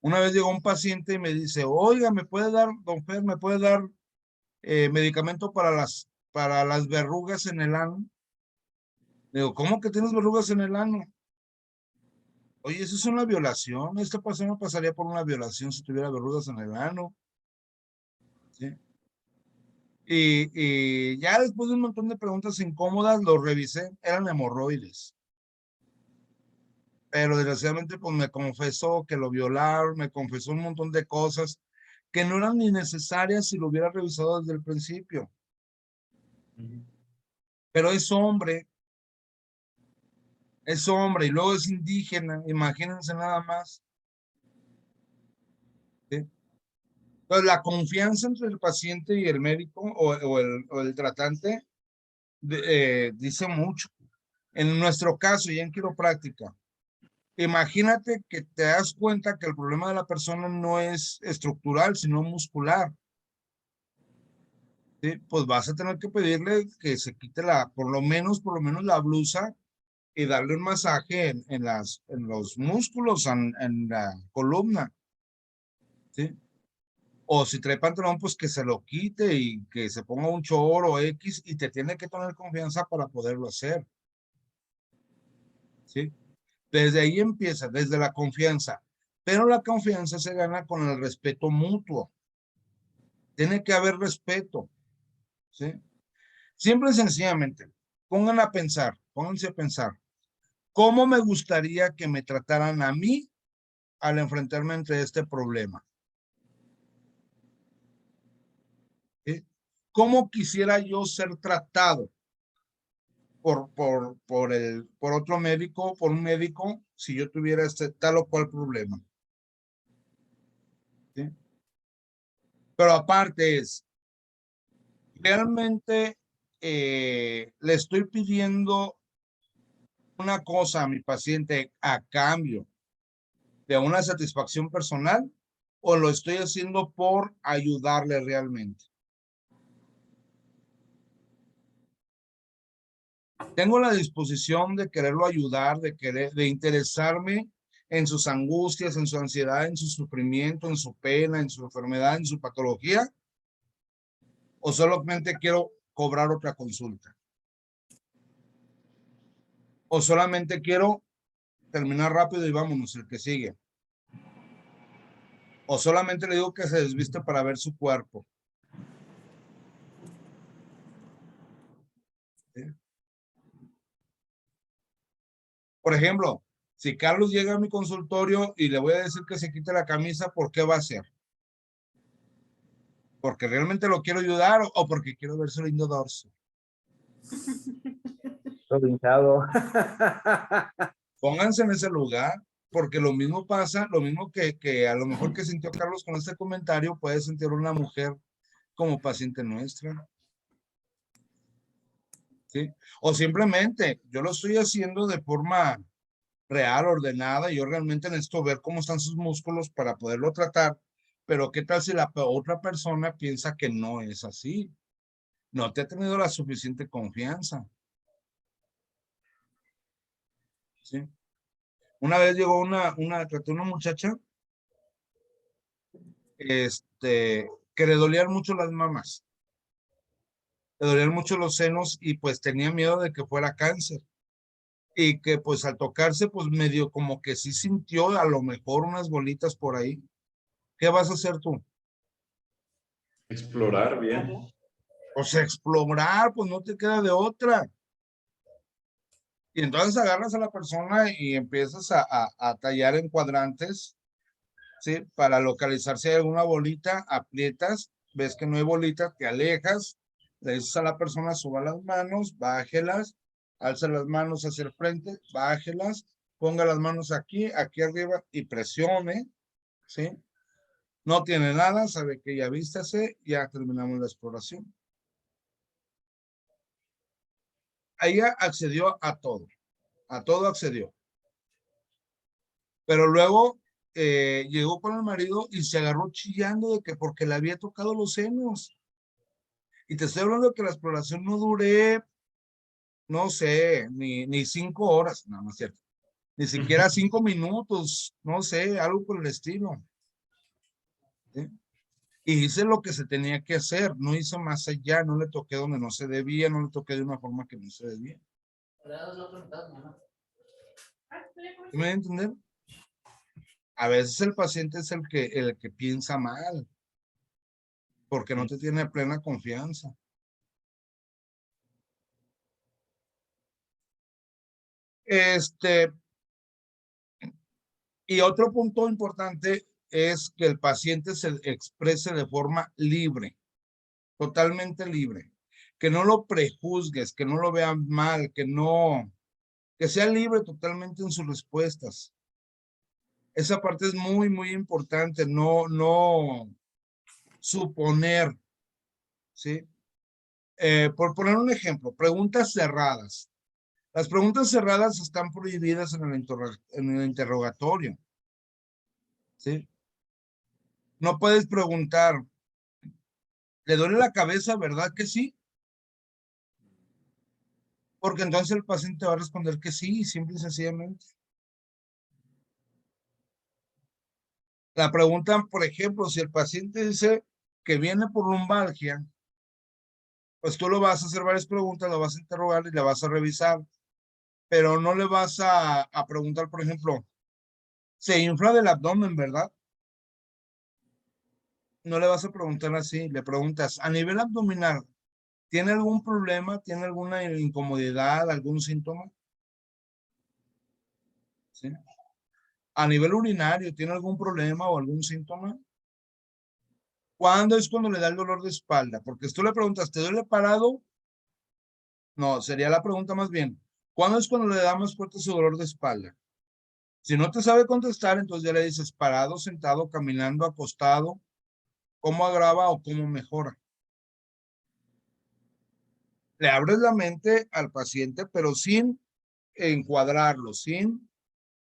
Una vez llegó un paciente y me dice, oiga, ¿me puede dar, don Fer, me puede dar medicamento para las verrugas en el ano? Digo, ¿cómo que tienes verrugas en el ano? Oye, eso es una violación. Esta persona pasaría por una violación si tuviera verrugas en el ano. ¿Sí? Y ya después de un montón de preguntas incómodas, lo revisé, eran hemorroides. Pero desgraciadamente pues me confesó que lo violaron, me confesó un montón de cosas que no eran ni necesarias si lo hubiera revisado desde el principio. Pero es hombre y luego es indígena, imagínense nada más. ¿Sí? Entonces la confianza entre el paciente y el médico o el tratante dice mucho. En nuestro caso, ya en quiropráctica, imagínate que te das cuenta que el problema de la persona no es estructural, sino muscular. ¿Sí? Pues vas a tener que pedirle que se quite por lo menos la blusa y darle un masaje en los músculos, en la columna. ¿Sí? O si trae pantalón, pues que se lo quite y que se ponga un choro X y te tiene que tener confianza para poderlo hacer. ¿Sí? Desde ahí empieza, desde la confianza. Pero la confianza se gana con el respeto mutuo. Tiene que haber respeto. ¿Sí? Simple y sencillamente, pónganse a pensar, ¿cómo me gustaría que me trataran a mí al enfrentarme entre este problema? ¿Sí? ¿Cómo quisiera yo ser tratado por otro médico, por un médico, si yo tuviera tal o cual problema? ¿Sí? Pero aparte realmente le estoy pidiendo una cosa a mi paciente a cambio de una satisfacción personal o lo estoy haciendo por ayudarle realmente. Tengo la disposición de quererlo ayudar, de interesarme en sus angustias, en su ansiedad, en su sufrimiento, en su pena, en su enfermedad, en su patología, o solamente quiero cobrar otra consulta. O solamente quiero terminar rápido y vámonos, el que sigue. O solamente le digo que se desviste para ver su cuerpo. ¿Sí? Por ejemplo, si Carlos llega a mi consultorio y le voy a decir que se quite la camisa, ¿por qué va a ser? ¿Porque realmente lo quiero ayudar o porque quiero ver su lindo dorso? Todo hinchado. Pónganse en ese lugar, porque lo mismo pasa, lo mismo que a lo mejor que sintió Carlos con este comentario, puede sentir una mujer como paciente nuestra. ¿sí? O simplemente yo lo estoy haciendo de forma real, ordenada, y yo realmente necesito ver cómo están sus músculos para poderlo tratar, pero ¿qué tal si la otra persona piensa que no es así? No te ha tenido la suficiente confianza. ¿Sí? Una vez llegó traté una muchacha, que le dolían mucho las mamas, le dolían mucho los senos y pues tenía miedo de que fuera cáncer. Y que pues al tocarse pues medio como que sí sintió a lo mejor unas bolitas por ahí. ¿Qué vas a hacer tú? Explorar bien. Pues explorar, pues no te queda de otra. Y entonces agarras a la persona y empiezas a tallar en cuadrantes, ¿sí? Para localizar si hay alguna bolita, aprietas, ves que no hay bolita, te alejas, le dices a la persona, suba las manos, bájelas, alza las manos hacia el frente, bájelas, ponga las manos aquí, aquí arriba y presione, ¿sí? No tiene nada, sabe que ya vístase, ya terminamos la exploración. Ella accedió a todo accedió. Pero luego llegó con el marido y se agarró chillando de que porque le había tocado los senos. Y te estoy hablando de que la exploración no duré, no sé, ni 5 horas, no, no es cierto. Ni siquiera 5 minutos, no sé, algo por el estilo. ¿Sí? Y hice lo que se tenía que hacer, no hice más allá, no le toqué donde no se debía, no le toqué de una forma que no se debía. ¿Sí me voy a entender? A veces el paciente es el que piensa mal, porque no te tiene plena confianza. Y otro punto importante es que el paciente se exprese de forma libre, totalmente libre, que no lo prejuzgues, que no lo vean mal, que sea libre totalmente en sus respuestas. Esa parte es muy, muy importante, no suponer, ¿sí? Por poner un ejemplo, preguntas cerradas. Las preguntas cerradas están prohibidas en el interrogatorio, ¿sí? No puedes preguntar, ¿le duele la cabeza, verdad que sí? Porque entonces el paciente va a responder que sí, simple y sencillamente. La pregunta, por ejemplo, si el paciente dice que viene por lumbalgia, pues tú lo vas a hacer varias preguntas, lo vas a interrogar y le vas a revisar, pero no le vas a preguntar, por ejemplo, se infla del abdomen, ¿verdad? No le vas a preguntar así, le preguntas, a nivel abdominal, ¿tiene algún problema? ¿Tiene alguna incomodidad, algún síntoma? ¿Sí? A nivel urinario, ¿tiene algún problema o algún síntoma? ¿Cuándo es cuando le da el dolor de espalda? Porque si tú le preguntas, ¿te duele parado? No, sería la pregunta más bien. ¿Cuándo es cuando le da más fuerte su dolor de espalda? Si no te sabe contestar, entonces ya le dices parado, sentado, caminando, acostado, cómo agrava o cómo mejora. Le abres la mente al paciente, pero sin encuadrarlo, sin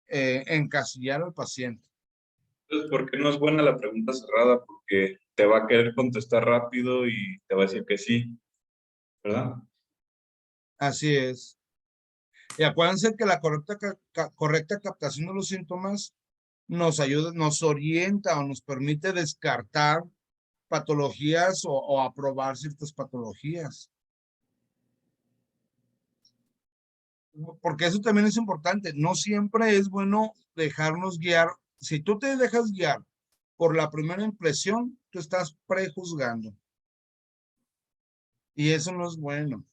encasillar al paciente. Entonces, ¿por qué no es buena la pregunta cerrada? Porque te va a querer contestar rápido y te va a decir que sí, ¿verdad? Así es. Y acuérdense que la correcta captación de los síntomas nos ayuda, nos orienta o nos permite descartar patologías o aprobar ciertas patologías. Porque eso también es importante. No siempre es bueno dejarnos guiar. Si tú te dejas guiar por la primera impresión, tú estás prejuzgando. Y eso no es bueno.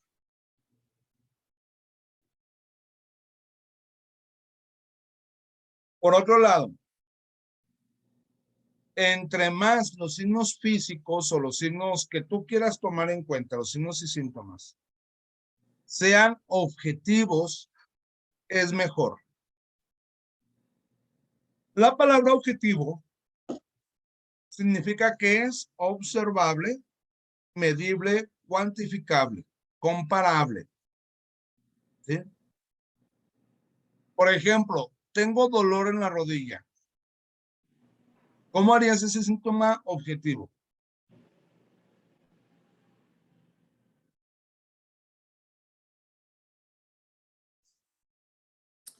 Por otro lado, entre más los signos físicos o los signos que tú quieras tomar en cuenta, los signos y síntomas, sean objetivos, es mejor. La palabra objetivo significa que es observable, medible, cuantificable, comparable, ¿sí? Por ejemplo, tengo dolor en la rodilla. ¿Cómo harías ese síntoma objetivo?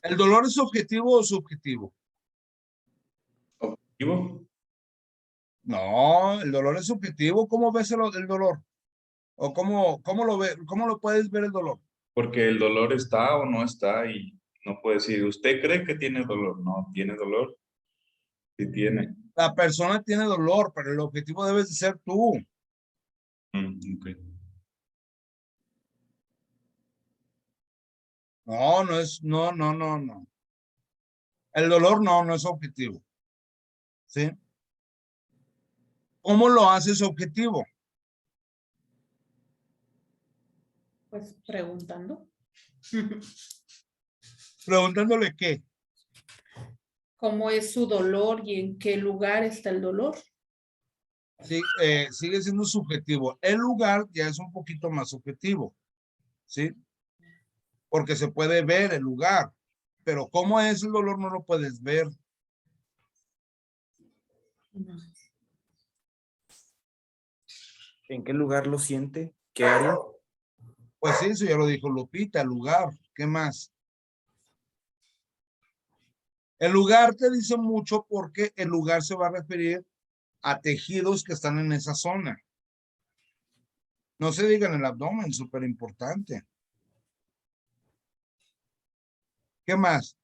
¿El dolor es objetivo o subjetivo? ¿Objetivo? No, el dolor es subjetivo. ¿Cómo ves el dolor? ¿O cómo lo ves? ¿Cómo lo puedes ver el dolor? Porque el dolor está o no está y no puede decir, ¿usted cree que tiene dolor? No, tiene dolor. Sí tiene. La persona tiene dolor, pero el objetivo debes de ser tú. Ok. No, no. El dolor no es objetivo. ¿Sí? ¿Cómo lo haces objetivo? Pues preguntando. Preguntándole qué. ¿Cómo es su dolor y en qué lugar está el dolor? Sí, sigue siendo subjetivo. El lugar ya es un poquito más subjetivo. ¿Sí? Porque se puede ver el lugar. Pero cómo es el dolor no lo puedes ver. ¿En qué lugar lo siente? ¿Qué área? Pues sí, eso ya lo dijo Lupita, el lugar. ¿Qué más? El lugar te dice mucho porque el lugar se va a referir a tejidos que están en esa zona. No se diga en el abdomen, súper importante. ¿Qué más?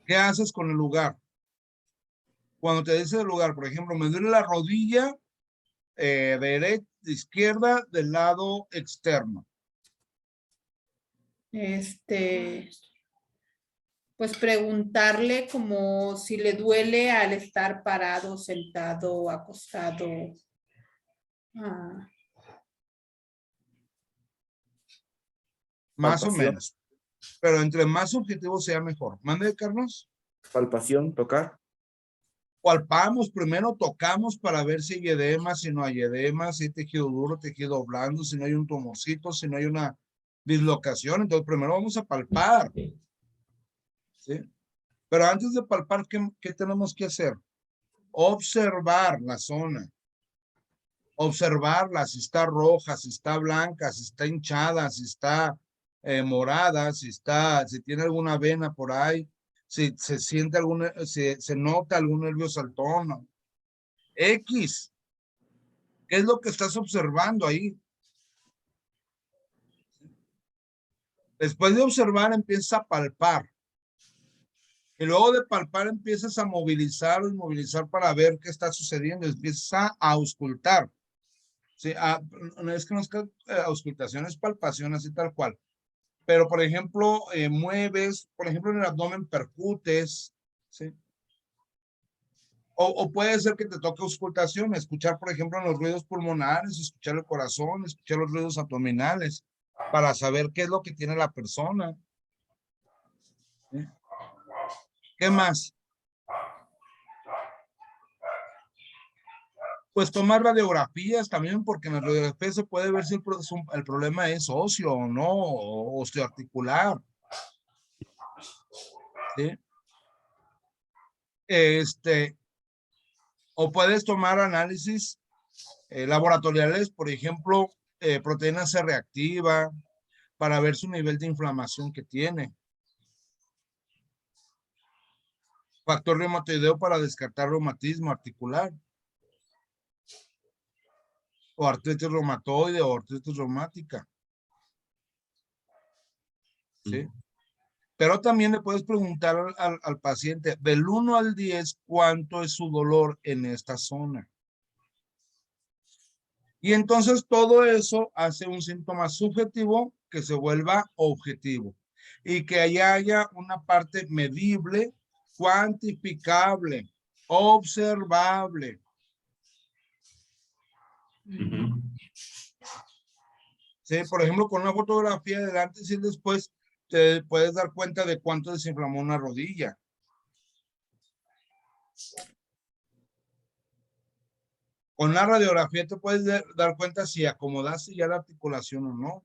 ¿Qué haces con el lugar? Cuando te dice el lugar, por ejemplo, me duele la rodilla derecha, izquierda del lado externo. Pues preguntarle como si le duele al estar parado, sentado, acostado. Más o Palpación. menos. Pero entre más objetivo sea mejor. Mande, Carlos. Palpación, tocar. Palpamos, primero tocamos para ver si hay edema, si no hay edema, si hay tejido duro, tejido blando, si no hay un tumorcito, si no hay una dislocación. Entonces, primero vamos a palpar. ¿Sí? Pero antes de palpar, ¿qué tenemos que hacer? Observar la zona. Observarla, si está roja, si está blanca, si está hinchada, si está morada, si tiene alguna vena por ahí, si se siente se nota algún nervio saltón. X. ¿Qué es lo que estás observando ahí? Después de observar, empiezas a palpar. Y luego de palpar, empiezas a movilizar o inmovilizar para ver qué está sucediendo. Empiezas a auscultar. Sí, no es que no es auscultación, es palpación, así tal cual. Pero, por ejemplo, mueves, por ejemplo, en el abdomen percutes, ¿sí? O puede ser que te toque auscultación, escuchar, por ejemplo, los ruidos pulmonares, escuchar el corazón, escuchar los ruidos abdominales, para saber qué es lo que tiene la persona. ¿Sí? ¿Qué más? Pues tomar radiografías también, porque en la radiografía se puede ver si el problema es óseo o no, o osteoarticular. ¿Sí? O puedes tomar análisis laboratoriales, por ejemplo, proteína C reactiva, para ver su nivel de inflamación que tiene. Factor reumatoideo para descartar reumatismo articular. O artritis reumatoide o artritis reumática. ¿Sí? Pero también le puedes preguntar al paciente, del 1 al 10, ¿cuánto es su dolor en esta zona? Y entonces todo eso hace un síntoma subjetivo que se vuelva objetivo. Y que allá haya una parte medible, cuantificable, observable. Sí, por ejemplo, con una fotografía del antes y el después, te puedes dar cuenta de cuánto desinflamó una rodilla. Con la radiografía te puedes dar cuenta si acomodaste ya la articulación o no.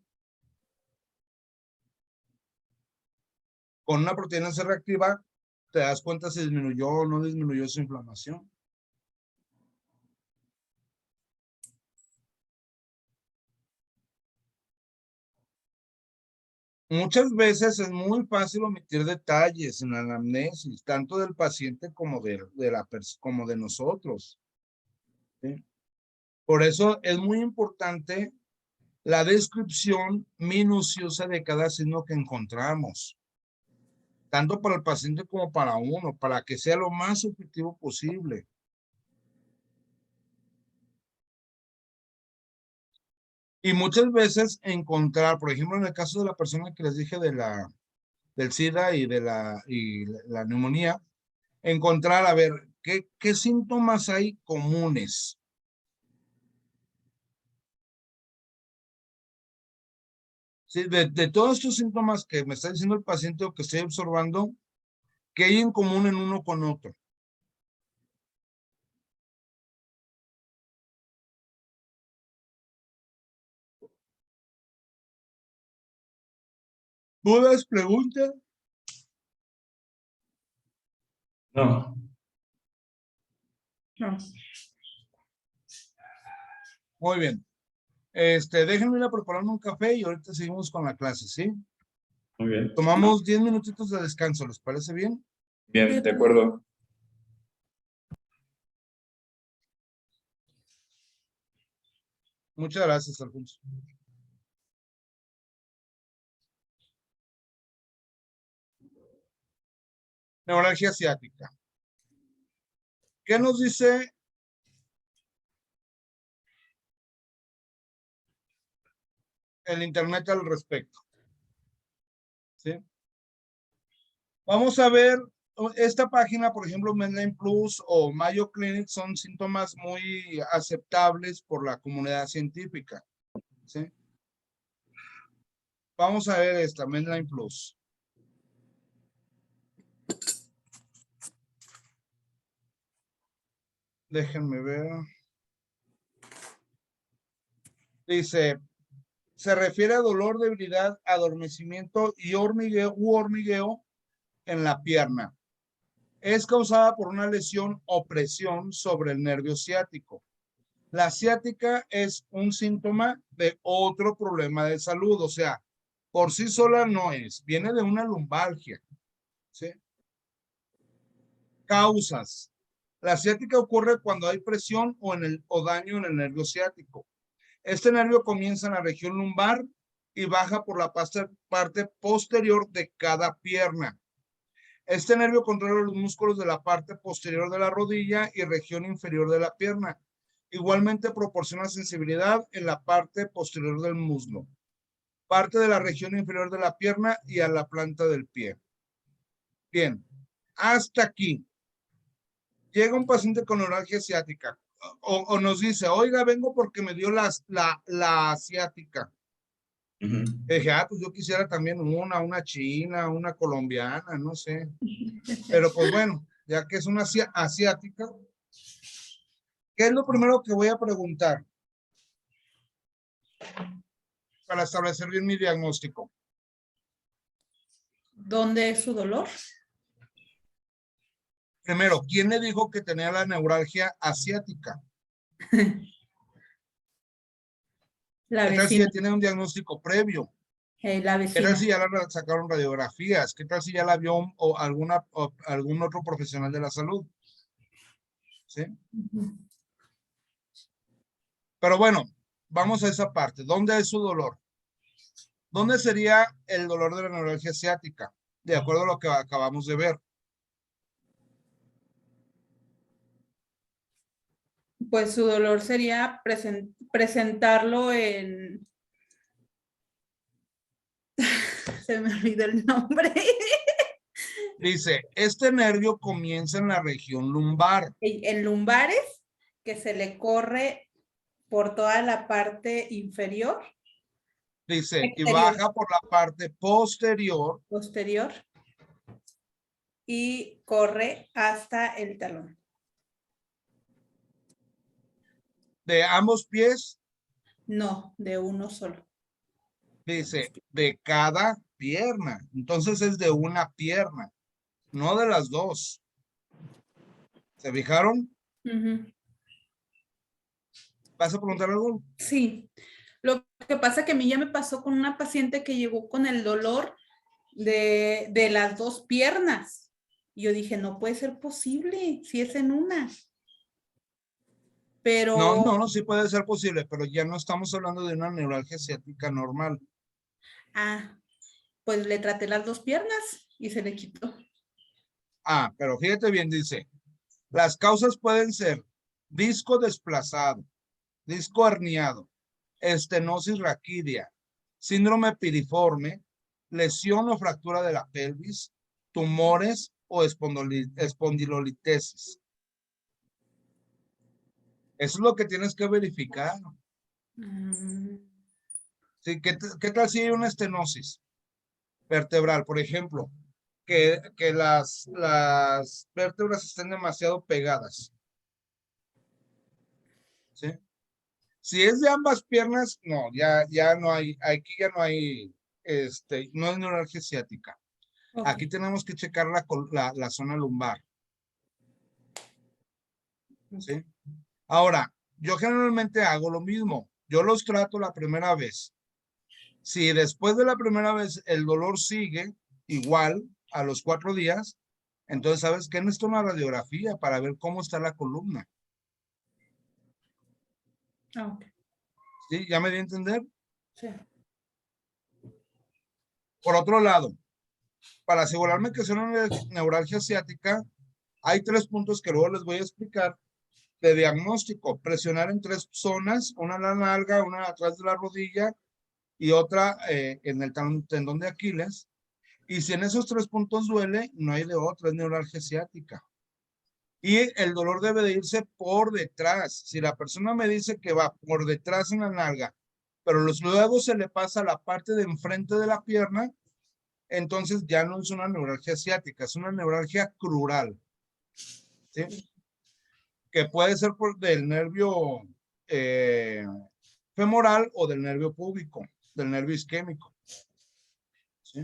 Con una proteína C reactiva te das cuenta si disminuyó o no disminuyó su inflamación. Muchas veces es muy fácil omitir detalles en la anamnesis, tanto del paciente como como de nosotros, ¿sí? Por eso es muy importante la descripción minuciosa de cada signo que encontramos, tanto para el paciente como para uno, para que sea lo más objetivo posible. Y muchas veces encontrar, por ejemplo, en el caso de la persona que les dije del SIDA y de la neumonía, encontrar, a ver, ¿qué síntomas hay comunes? Sí, de todos estos síntomas que me está diciendo el paciente o que estoy observando, ¿qué hay en común en uno con otro? ¿Dudas, preguntas? No. No. Muy bien. Déjenme ir a prepararme un café y ahorita seguimos con la clase, ¿sí? Muy bien. Tomamos 10 minutitos de descanso, ¿les parece bien? Bien, de acuerdo. Muchas gracias, Alfonso. Neuralgia ciática. ¿Qué nos dice el internet al respecto? ¿Sí? Vamos a ver esta página, por ejemplo, Medline Plus o Mayo Clinic son síntomas muy aceptables por la comunidad científica, ¿sí? Vamos a ver esta, Medline Plus. Déjenme ver. Dice, se refiere a dolor, debilidad, adormecimiento y hormigueo en la pierna. Es causada por una lesión o presión sobre el nervio ciático. La ciática es un síntoma de otro problema de salud, o sea, por sí sola no es, viene de una lumbalgia, ¿sí? Causas. La ciática ocurre cuando hay presión o daño en el nervio ciático. Este nervio comienza en la región lumbar y baja por la parte posterior de cada pierna. Este nervio controla los músculos de la parte posterior de la rodilla y región inferior de la pierna. Igualmente proporciona sensibilidad en la parte posterior del muslo, parte de la región inferior de la pierna y a la planta del pie. Bien, hasta aquí. Llega un paciente con neuralgia ciática o nos dice, oiga, vengo porque me dio la ciática. Dije, pues yo quisiera también una china, una colombiana, no sé. Pero pues bueno, ya que es una asiática, ¿qué es lo primero que voy a preguntar para establecer bien mi diagnóstico? ¿Dónde es su dolor? Primero, ¿quién le dijo que tenía la neuralgia asiática? La ¿Qué tal si vecina. ya tiene un diagnóstico previo? La ¿Qué vecina. tal si ya la sacaron radiografías? ¿Qué tal si ya la vio algún otro profesional de la salud? ¿Sí? Pero bueno, vamos a esa parte. ¿Dónde es su dolor? ¿Dónde sería el dolor de la neuralgia ciática? De acuerdo a lo que acabamos de ver. Pues su dolor sería presentarlo en... Se me olvidó el nombre. Dice, este nervio comienza en la región lumbar. En lumbares, que se le corre por toda la parte inferior Dice, y Exterior. baja por la parte posterior Posterior. Y corre hasta el talón. de ambos pies. No, de uno solo. Dice, de cada pierna. Entonces es de una pierna, no de las dos. ¿Se fijaron? Ujú. ¿Vas a preguntar algo? Sí. Lo que pasa que a mí ya me pasó con una paciente que llegó con el dolor de las dos piernas. Y yo dije, no puede ser posible si es en una. Pero, No, sí puede ser posible, pero ya no estamos hablando de una neuralgia ciática normal. pues le traté las dos piernas y se le quitó. Pero fíjate bien, dice, las causas pueden ser disco desplazado, disco herniado, estenosis raquídea, síndrome piriforme, lesión o fractura de la pelvis, tumores o espondilolitesis. Eso es lo que tienes que verificar. Sí, ¿qué tal si hay una estenosis vertebral, por ejemplo? Que las vértebras estén demasiado pegadas. ¿Sí? Si es de ambas piernas, no, ya no hay, aquí ya no hay, no es neuralgia ciática. Ok. Aquí tenemos que checar la zona lumbar. ¿Sí? Ahora, yo generalmente hago lo mismo. Yo los trato la primera vez. Si después de la primera vez el dolor sigue igual a los 4 días, entonces, ¿sabes qué? Necesito una radiografía para ver cómo está la columna. Ok. ¿Sí? ¿Ya me di a entender? Sí. Por otro lado, para asegurarme que sea una neuralgia ciática, hay 3 puntos que luego les voy a explicar de diagnóstico. Presionar en 3 zonas, una en la nalga, una atrás de la rodilla y otra en el tendón de Aquiles. Y si en esos 3 puntos duele, no hay de otra, es neuralgia ciática. Y el dolor debe de irse por detrás. Si la persona me dice que va por detrás en la nalga, pero luego se le pasa a la parte de enfrente de la pierna, entonces ya no es una neuralgia ciática, es una neuralgia crural. ¿Sí? Que puede ser del nervio femoral o del nervio púbico, del nervio isquémico. ¿Sí?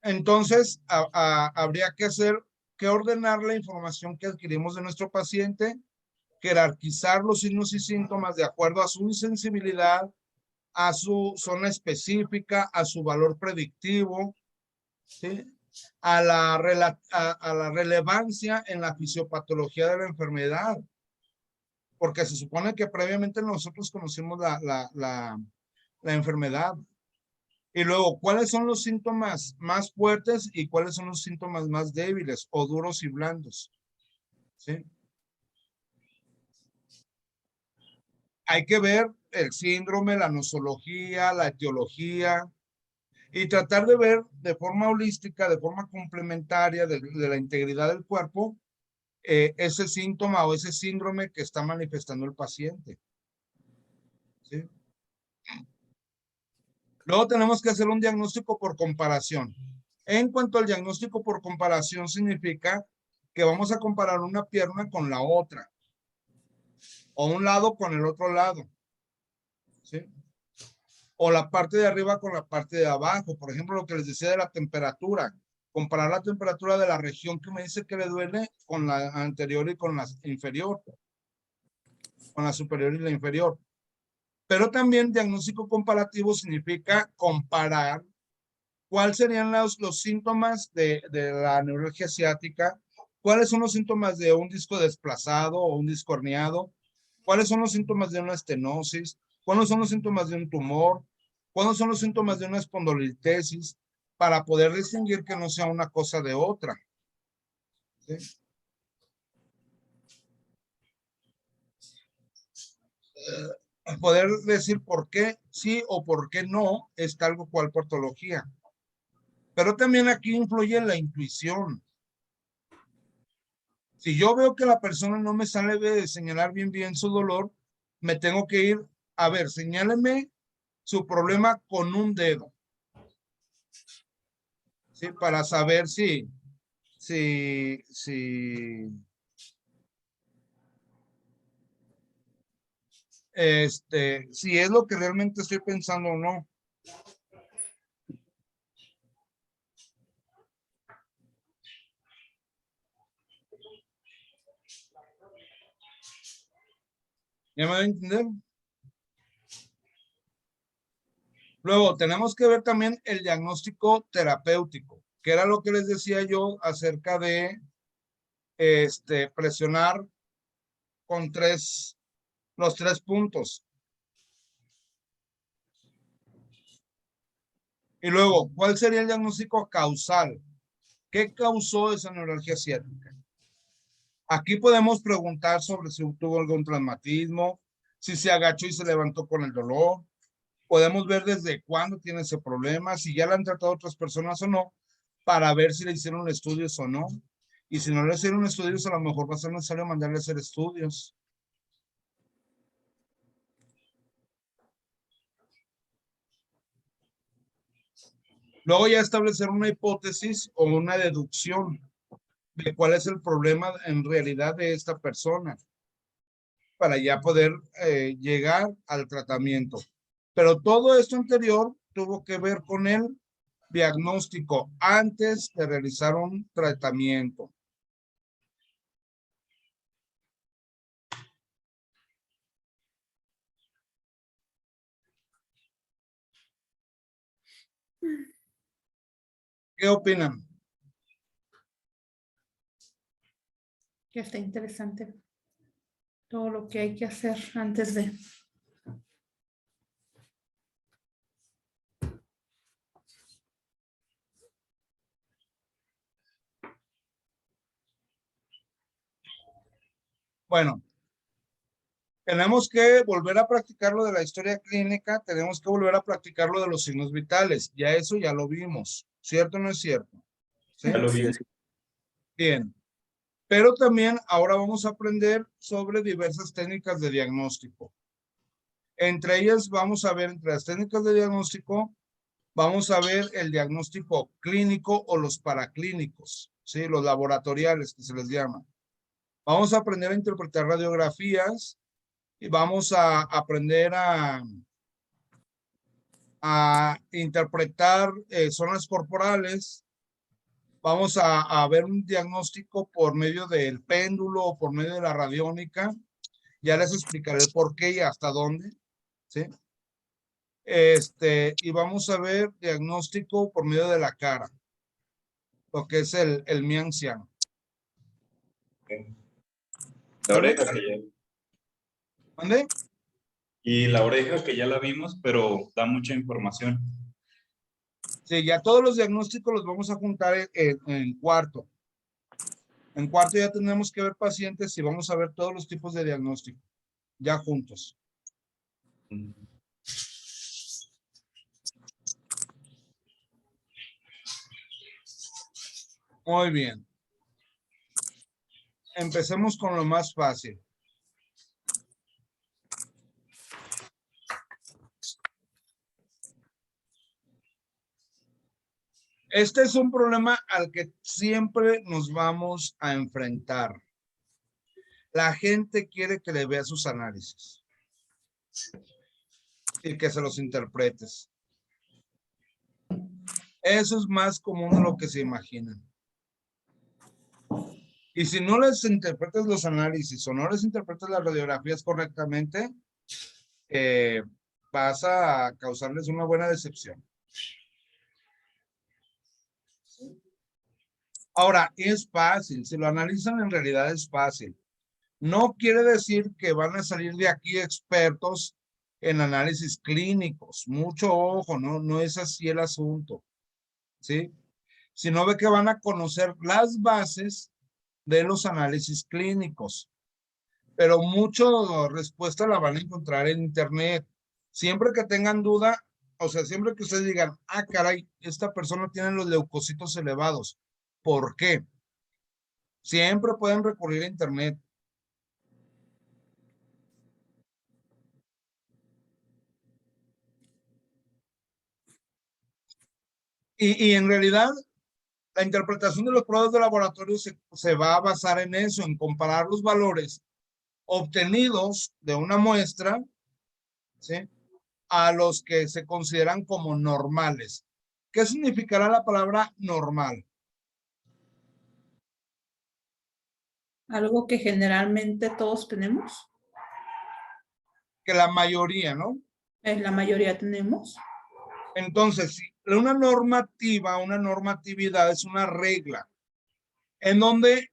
Entonces, habría que ordenar la información que adquirimos de nuestro paciente, jerarquizar los signos y síntomas de acuerdo a su insensibilidad, a su zona específica, a su valor predictivo, ¿sí? a la relevancia en la fisiopatología de la enfermedad. Porque se supone que previamente nosotros conocimos la enfermedad. Y luego, ¿cuáles son los síntomas más fuertes y cuáles son los síntomas más débiles o duros y blandos? ¿Sí? Hay que ver el síndrome, la nosología, la etiología y tratar de ver de forma holística, de forma complementaria de la integridad del cuerpo, ese síntoma o ese síndrome que está manifestando el paciente. ¿Sí? Luego tenemos que hacer un diagnóstico por comparación. En cuanto al diagnóstico por comparación, significa que vamos a comparar una pierna con la otra, o un lado con el otro lado, ¿sí? O la parte de arriba con la parte de abajo. Por ejemplo, lo que les decía de la temperatura. Comparar la temperatura de la región que me dice que le duele con la anterior y con la inferior. Con la superior y la inferior. Pero también diagnóstico comparativo significa comparar cuáles serían los síntomas de la neuralgia ciática, cuáles son los síntomas de un disco desplazado o un disco herniado, cuáles son los síntomas de una estenosis, cuáles son los síntomas de un tumor, cuáles son los síntomas de una espondilolitesis, para poder distinguir que no sea una cosa de otra. ¿Sí? Poder decir por qué sí o por qué no es tal o cual patología. Pero también aquí influye la intuición. Si yo veo que la persona no me sale de señalar bien su dolor, me tengo que ir, a ver, señáleme su problema con un dedo. Sí, para saber si es lo que realmente estoy pensando o no. ¿Ya me voy a entender? Luego, tenemos que ver también el diagnóstico terapéutico, que era lo que les decía yo acerca de presionar con los 3 puntos. Y luego, ¿cuál sería el diagnóstico causal? ¿Qué causó esa neuralgia ciática? Aquí podemos preguntar sobre si tuvo algún traumatismo, si se agachó y se levantó con el dolor. Podemos ver desde cuándo tiene ese problema, si ya le han tratado otras personas o no, para ver si le hicieron estudios o no. Y si no le hicieron estudios, a lo mejor va a ser necesario mandarle a hacer estudios. Luego ya establecer una hipótesis o una deducción de cuál es el problema en realidad de esta persona para ya poder llegar al tratamiento. Pero todo esto anterior tuvo que ver con el diagnóstico antes de realizar un tratamiento. ¿Qué opinan? Que está interesante todo lo que hay que hacer antes de. Bueno, tenemos que volver a practicar lo de la historia clínica, tenemos que volver a practicar lo de los signos vitales. Ya eso ya lo vimos, ¿cierto o no es cierto? ¿Sí? Ya lo Sí, vi. sí. Bien. Pero también ahora vamos a aprender sobre diversas técnicas de diagnóstico. Entre ellas vamos a ver, entre las técnicas de diagnóstico, vamos a ver el diagnóstico clínico o los paraclínicos, ¿sí? Los laboratoriales que se les llama. Vamos a aprender a interpretar radiografías y vamos a aprender a interpretar zonas corporales. Vamos a ver un diagnóstico por medio del péndulo o por medio de la radiónica. Ya les explicaré el por qué y hasta dónde, ¿sí? Y vamos a ver diagnóstico por medio de la cara, lo que es el mianciano. La oreja que ya. ¿Dónde? Y la oreja que ya la vimos, pero da mucha información. Sí, ya todos los diagnósticos los vamos a juntar en cuarto. En cuarto ya tenemos que ver pacientes y vamos a ver todos los tipos de diagnóstico, ya juntos. Muy bien. Empecemos con lo más fácil. Este es un problema al que siempre nos vamos a enfrentar. La gente quiere que le vea sus análisis y que se los interpretes. Eso es más común de lo que se imaginan. Y si no les interpretas los análisis o no les interpretas las radiografías correctamente, vas a causarles una buena decepción. Ahora, es fácil. Si lo analizan, en realidad es fácil. No quiere decir que van a salir de aquí expertos en análisis clínicos. Mucho ojo, no es así el asunto, ¿sí? Sino ve que van a conocer las bases de los análisis clínicos. Pero mucho respuesta la van a encontrar en internet. Siempre que tengan duda, o sea, siempre que ustedes digan, ah, caray, esta persona tiene los leucocitos elevados. ¿Por qué? Siempre pueden recurrir a internet. Y en realidad, la interpretación de los pruebas de laboratorio se va a basar en eso, en comparar los valores obtenidos de una muestra, ¿sí?, a los que se consideran como normales. ¿Qué significará la palabra normal? Algo que generalmente todos tenemos, Que la mayoría, ¿no? la mayoría tenemos. Entonces, si una normativa, una normatividad es una regla en donde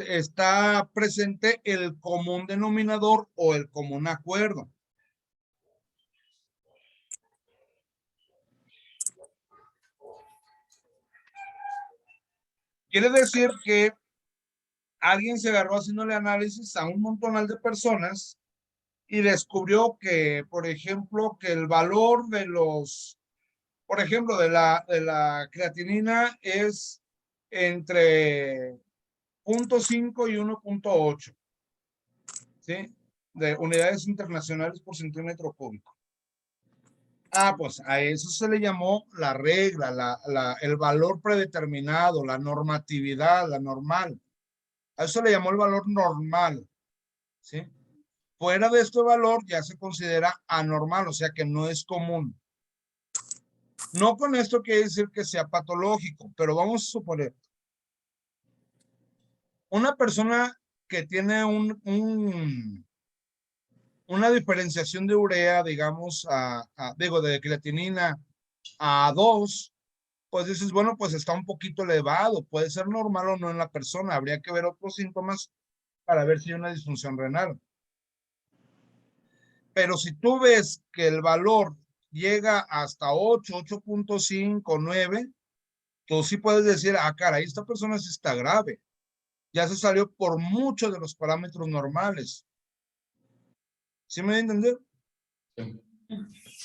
está presente el común denominador o el común acuerdo. Quiere decir que alguien se agarró haciéndole análisis a un montonal de personas y descubrió que, por ejemplo, que el valor de los, por ejemplo, de la creatinina es entre 0.5 y 1.8, ¿sí?, de unidades internacionales por centímetro cúbico. Ah, pues a eso se le llamó la regla, el valor predeterminado, la normatividad, la normal. A eso se le llamó el valor normal, ¿sí? Fuera de este valor ya se considera anormal, o sea que no es común. No con esto quiere decir que sea patológico, pero vamos a suponer una persona que tiene una diferenciación de urea, digamos, digo, de creatinina a 2, pues dices, bueno, pues está un poquito elevado, puede ser normal o no en la persona, habría que ver otros síntomas para ver si hay una disfunción renal. Pero si tú ves que el valor llega hasta 8, 8.5, 9, tú sí puedes decir, ah, caray, esta persona sí está grave. Ya se salió por muchos de los parámetros normales. ¿Sí me voy a entender? Sí.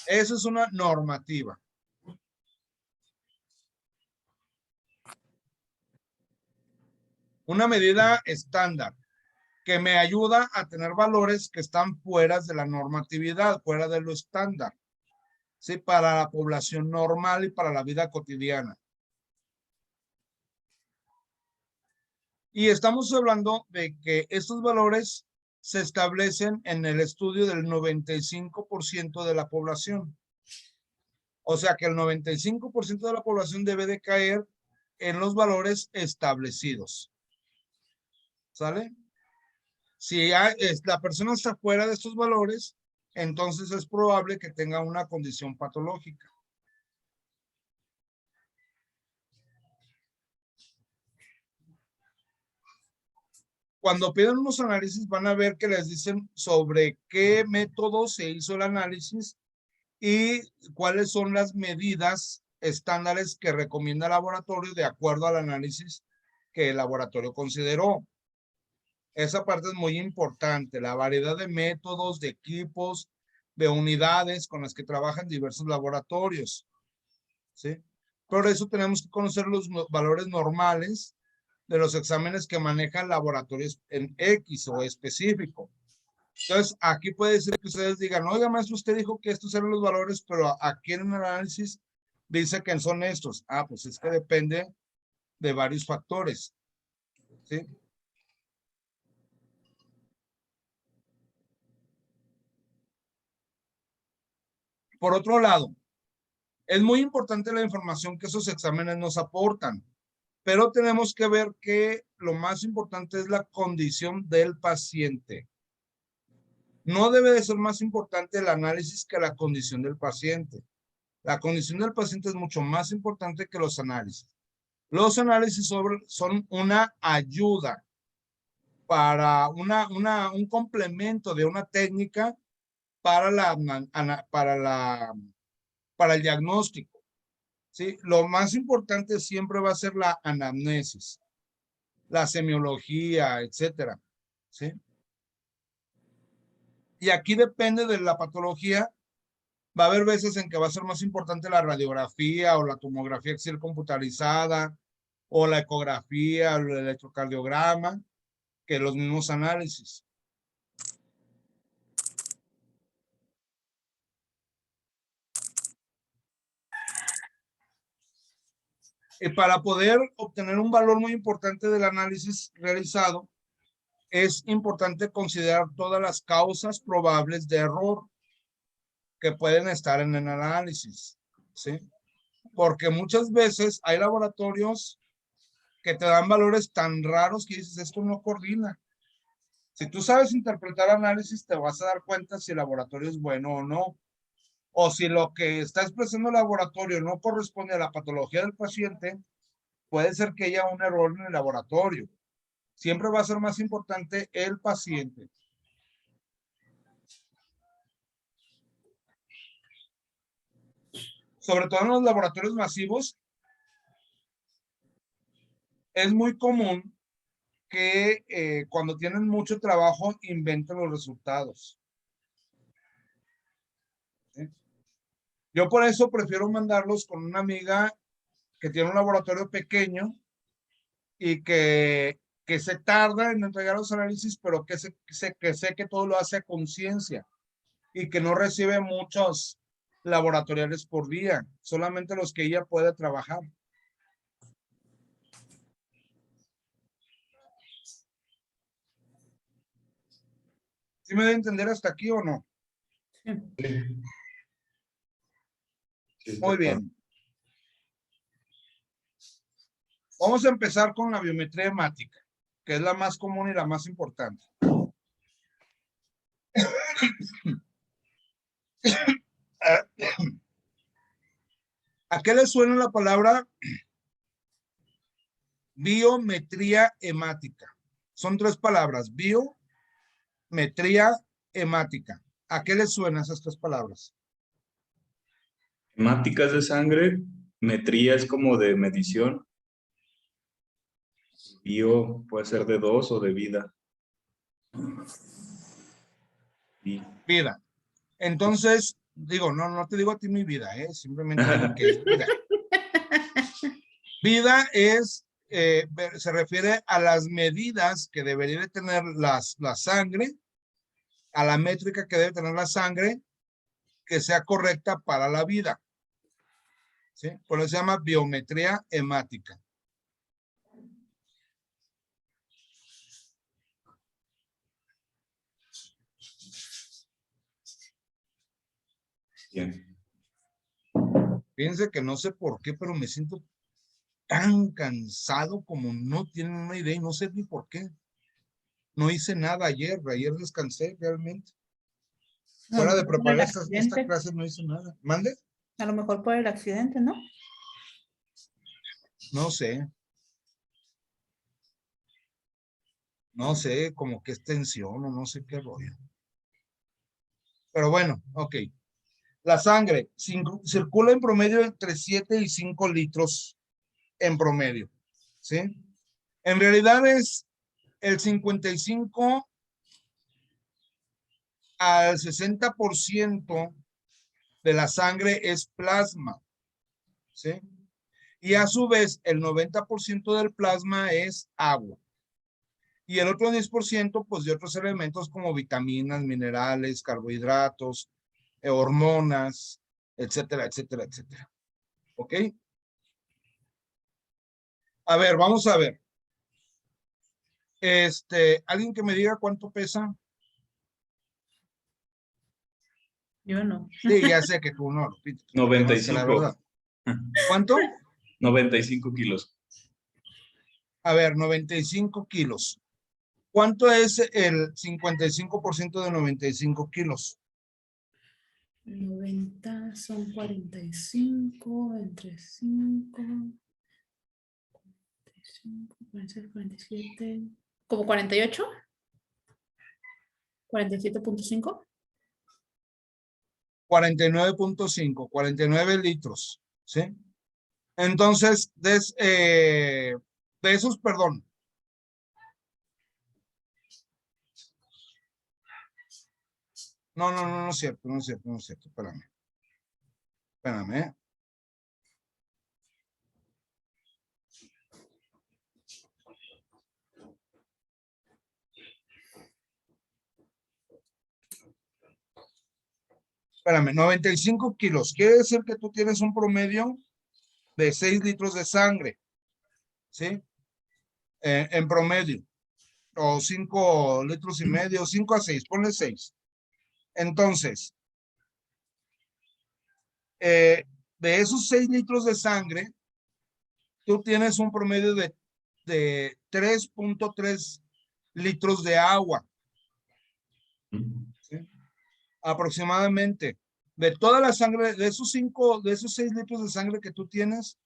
Eso es una normativa. Una medida estándar que me ayuda a tener valores que están fuera de la normatividad, fuera de lo estándar, ¿sí?, para la población normal y para la vida cotidiana. Y estamos hablando de que estos valores se establecen en el estudio del 95% de la población. O sea que el 95% de la población debe de caer en los valores establecidos. ¿Sale? Si la persona está fuera de estos valores, entonces es probable que tenga una condición patológica. Cuando piden unos análisis van a ver que les dicen sobre qué método se hizo el análisis y cuáles son las medidas estándares que recomienda el laboratorio de acuerdo al análisis que el laboratorio consideró. Esa parte es muy importante, la variedad de métodos, de equipos, de unidades con las que trabajan diversos laboratorios, ¿sí? Por eso tenemos que conocer los valores normales de los exámenes que manejan laboratorios en X o específico. Entonces, aquí puede ser que ustedes digan, oiga, maestro, usted dijo que estos eran los valores, pero aquí en el análisis dice que son estos. Ah, pues es que depende de varios factores, ¿sí? Por otro lado, es muy importante la información que esos exámenes nos aportan, pero tenemos que ver que lo más importante es la condición del paciente. No debe de ser más importante el análisis que la condición del paciente. La condición del paciente es mucho más importante que los análisis. Los análisis son una ayuda para un complemento de una técnica para para el diagnóstico, ¿sí? Lo más importante siempre va a ser la anamnesis, la semiología, etcétera, ¿sí? Y aquí depende de la patología. Va a haber veces en que va a ser más importante la radiografía o la tomografía axial computarizada o la ecografía o el electrocardiograma que los mismos análisis. Para poder obtener un valor muy importante del análisis realizado, es importante considerar todas las causas probables de error que pueden estar en el análisis, ¿sí? Porque muchas veces hay laboratorios que te dan valores tan raros que dices, esto no coordina. Si tú sabes interpretar análisis, te vas a dar cuenta si el laboratorio es bueno o no. O si lo que está expresando el laboratorio no corresponde a la patología del paciente, puede ser que haya un error en el laboratorio. Siempre va a ser más importante el paciente. Sobre todo en los laboratorios masivos, es muy común que cuando tienen mucho trabajo inventen los resultados. ¿Sí? Yo por eso prefiero mandarlos con una amiga que tiene un laboratorio pequeño y que se tarda en entregar los análisis, pero que sé que todo lo hace a conciencia y que no recibe muchos laboratoriales por día, solamente los que ella puede trabajar. ¿Sí me debe entender hasta aquí o no? Sí, Muy bien. Vamos a empezar con la biometría hemática, que es la más común y la más importante. ¿A qué le suena la palabra biometría hemática? Son tres palabras, biometría hemática. ¿A qué le suenan esas tres palabras? Hemáticas de sangre, metría es como de medición. Bio puede ser de 2 o de vida. Y Vida. Entonces, digo, no te digo a ti mi vida, simplemente digo que es vida. Vida es, se refiere a las medidas que debería de tener la sangre, a la métrica que debe tener la sangre, que sea correcta para la vida. ¿Sí? Por eso se llama biometría hemática. bien. Fíjense que no sé por qué, pero me siento tan cansado como no tienen una idea y no sé ni por qué. No hice nada ayer descansé realmente. A lo Fuera de mejor por el preparar esta accidente. clase no hice nada. ¿Mande? A lo mejor por el accidente, ¿no? No sé. No sé, como que es tensión o no sé qué rollo. Pero bueno, ok. La sangre circula en promedio entre 7 y 5 litros en promedio. ¿Sí? En realidad es el 55 al 60% de la sangre es plasma. ¿Sí? Y a su vez, el 90% del plasma es agua. Y el otro 10%, pues de otros elementos como vitaminas, minerales, carbohidratos, hormonas, etcétera, etcétera, etcétera. ¿Ok? A ver, vamos a ver. ¿Alguien que me diga cuánto pesa? Yo no. Sí, ya sé que tú no, Lupita, tú te quemas que la 95. verdad. ¿Cuánto? 95 kilos. A ver, 95 kilos. ¿Cuánto es el 55% de 95 kilos? 90 son 45 entre 5. 45, 46, 47. ¿Como 48? 47.5. 49.5, 49 litros, ¿sí? Entonces, de esos, perdón. No es cierto, no es cierto, no es cierto, espérame. Espérame. Espérame, 95 kilos. Quiere decir que tú tienes un promedio de 6 litros de sangre, ¿sí? En promedio, o 5 litros y medio, 5 a 6, ponle 6. Entonces, de esos 6 litros de sangre, tú tienes un promedio de 3.3 litros de agua, ¿sí? Aproximadamente. De toda la sangre, de esos 6 litros de sangre que tú tienes,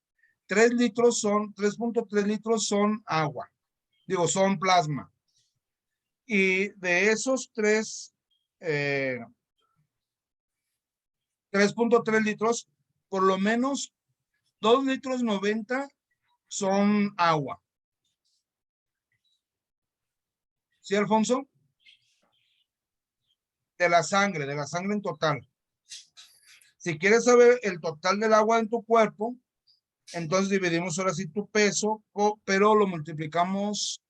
3.3 litros son agua. Digo, son plasma. Y de esos 3.3 litros, por lo menos 2 litros 90 son agua. ¿Sí, Alfonso? De la sangre en total. Si quieres saber el total del agua en tu cuerpo, entonces dividimos ahora sí tu peso, pero lo multiplicamos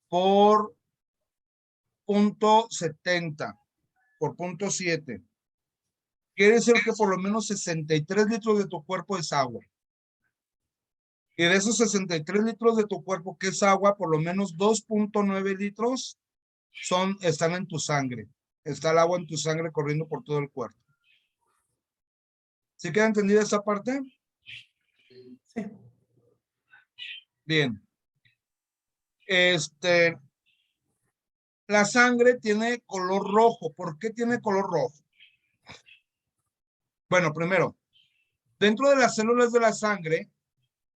por 0.70, por 0.7. Quiere decir que por lo menos 63 litros de tu cuerpo es agua. Y de esos 63 litros de tu cuerpo que es agua, por lo menos 2.9 litros están en tu sangre. Está el agua en tu sangre corriendo por todo el cuerpo. ¿Sí queda entendida esa parte? Sí. Bien. La sangre tiene color rojo. ¿Por qué tiene color rojo? Bueno, primero, dentro de las células de la sangre,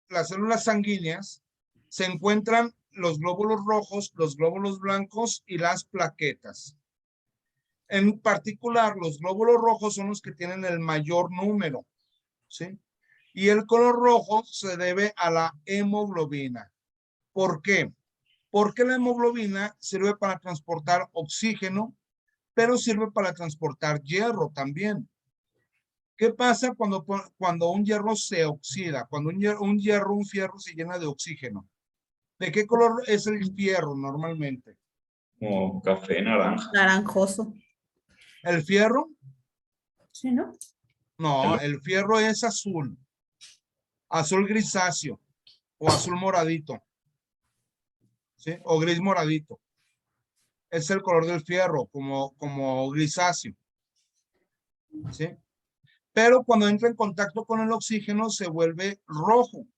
las células sanguíneas, se encuentran los glóbulos rojos, los glóbulos blancos y las plaquetas. En particular, los glóbulos rojos son los que tienen el mayor número, ¿sí? Y el color rojo se debe a la hemoglobina. ¿Por qué? Porque la hemoglobina sirve para transportar oxígeno, pero sirve para transportar hierro también. ¿Qué pasa cuando un hierro se oxida? Cuando un fierro se llena de oxígeno. ¿De qué color es el fierro normalmente? Como café, naranja. Naranjoso. ¿El fierro? ¿Sí, no? No, el fierro es azul. Azul grisáceo o azul moradito. ¿Sí? O gris moradito. Es el color del fierro, como grisáceo. ¿Sí? Pero cuando entra en contacto con el oxígeno se vuelve rojo.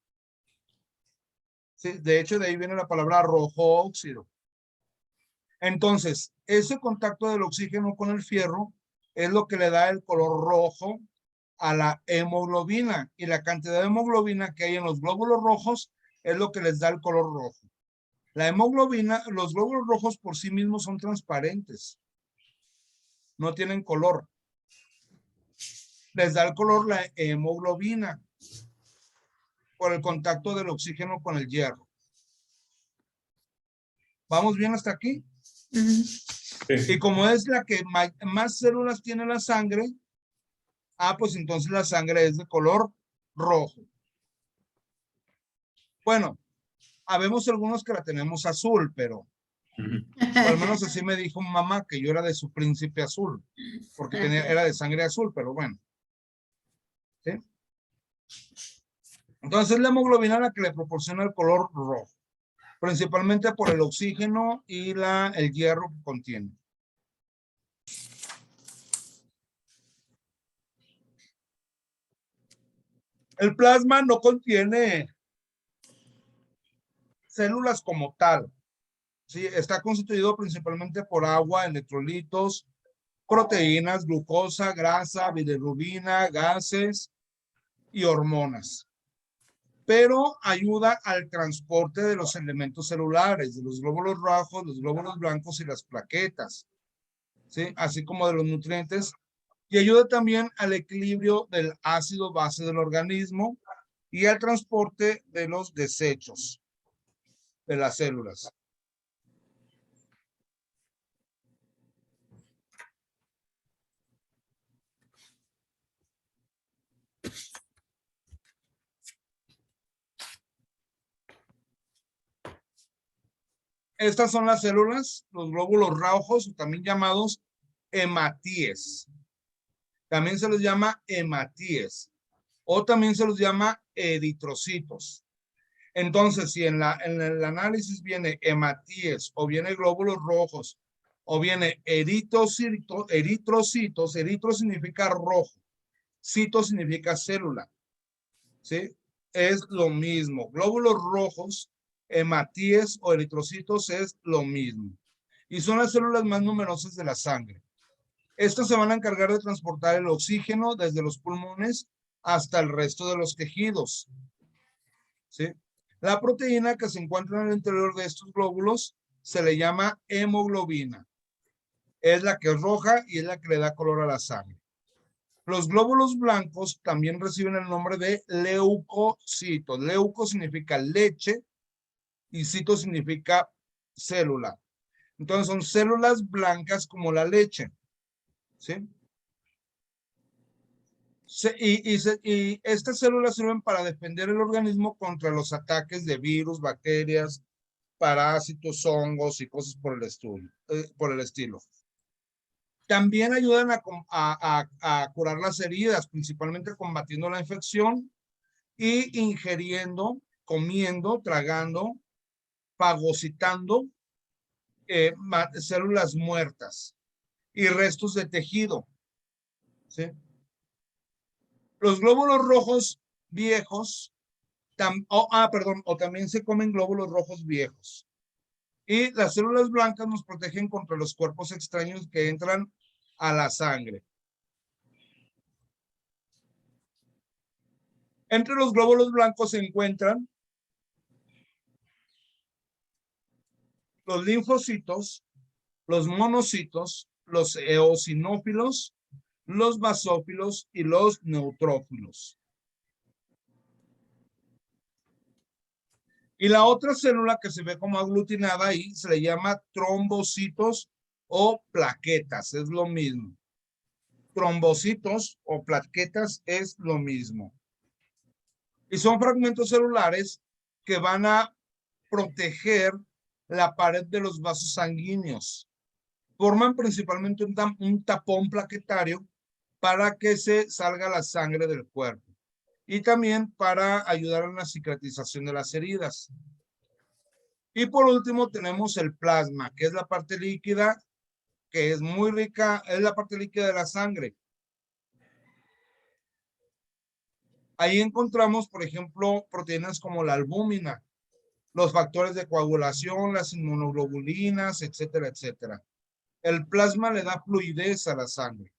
¿Sí? De hecho, de ahí viene la palabra rojo óxido. Entonces, ese contacto del oxígeno con el fierro es lo que le da el color rojo a la hemoglobina. Y la cantidad de hemoglobina que hay en los glóbulos rojos es lo que les da el color rojo. La hemoglobina, los glóbulos rojos por sí mismos son transparentes. No tienen color. Les da el color la hemoglobina por el contacto del oxígeno con el hierro. ¿Vamos bien hasta aquí? Y como es la que más células tiene la sangre, pues entonces la sangre es de color rojo. Bueno, habemos algunos que la tenemos azul, pero o al menos así me dijo mamá que yo era de su príncipe azul, porque era de sangre azul, pero bueno. ¿Sí? Entonces la hemoglobina es la que le proporciona el color rojo, principalmente por el oxígeno y el hierro que contiene. El plasma no contiene células como tal. Sí, está constituido principalmente por agua, electrolitos, proteínas, glucosa, grasa, bilirrubina, gases y hormonas. Pero ayuda al transporte de los elementos celulares, de los glóbulos rojos, los glóbulos blancos y las plaquetas, ¿sí? Así como de los nutrientes. Y ayuda también al equilibrio del ácido base del organismo y al transporte de los desechos de las células. Estas son las células, los glóbulos rojos, también llamados hematíes. También se les llama hematíes. o también se los llama eritrocitos. Entonces, si en el análisis viene hematíes o viene glóbulos rojos o viene eritrocitos, eritro significa rojo, cito significa célula, ¿sí? Es lo mismo. Glóbulos rojos, hematíes o eritrocitos es lo mismo. Y son las células más numerosas de la sangre. Estas se van a encargar de transportar el oxígeno desde los pulmones hasta el resto de los tejidos, ¿sí? La proteína que se encuentra en el interior de estos glóbulos se le llama hemoglobina. Es la que es roja y es la que le da color a la sangre. Los glóbulos blancos también reciben el nombre de leucocitos. Leuco significa leche y cito significa célula. Entonces son células blancas como la leche, ¿sí? Y estas células sirven para defender el organismo contra los ataques de virus, bacterias, parásitos, hongos y cosas por el estilo. También ayudan a curar las heridas, principalmente combatiendo la infección y ingiriendo, comiendo, tragando, fagocitando células muertas y restos de tejido, ¿sí? Los glóbulos rojos viejos, o también se comen glóbulos rojos viejos. Y las células blancas nos protegen contra los cuerpos extraños que entran a la sangre. Entre los glóbulos blancos se encuentran los linfocitos, los monocitos, los eosinófilos, los basófilos y los neutrófilos. Y la otra célula que se ve como aglutinada ahí se le llama trombocitos o plaquetas, es lo mismo. Trombocitos o plaquetas es lo mismo. Y son fragmentos celulares que van a proteger la pared de los vasos sanguíneos. Forman principalmente un tapón plaquetario para que se salga la sangre del cuerpo y también para ayudar en la cicatrización de las heridas. Y por último tenemos el plasma, que es la parte líquida, que es muy rica, es la parte líquida de la sangre. Ahí encontramos, por ejemplo, proteínas como la albúmina, los factores de coagulación, las inmunoglobulinas, etcétera, etcétera. El plasma le da fluidez a la sangre.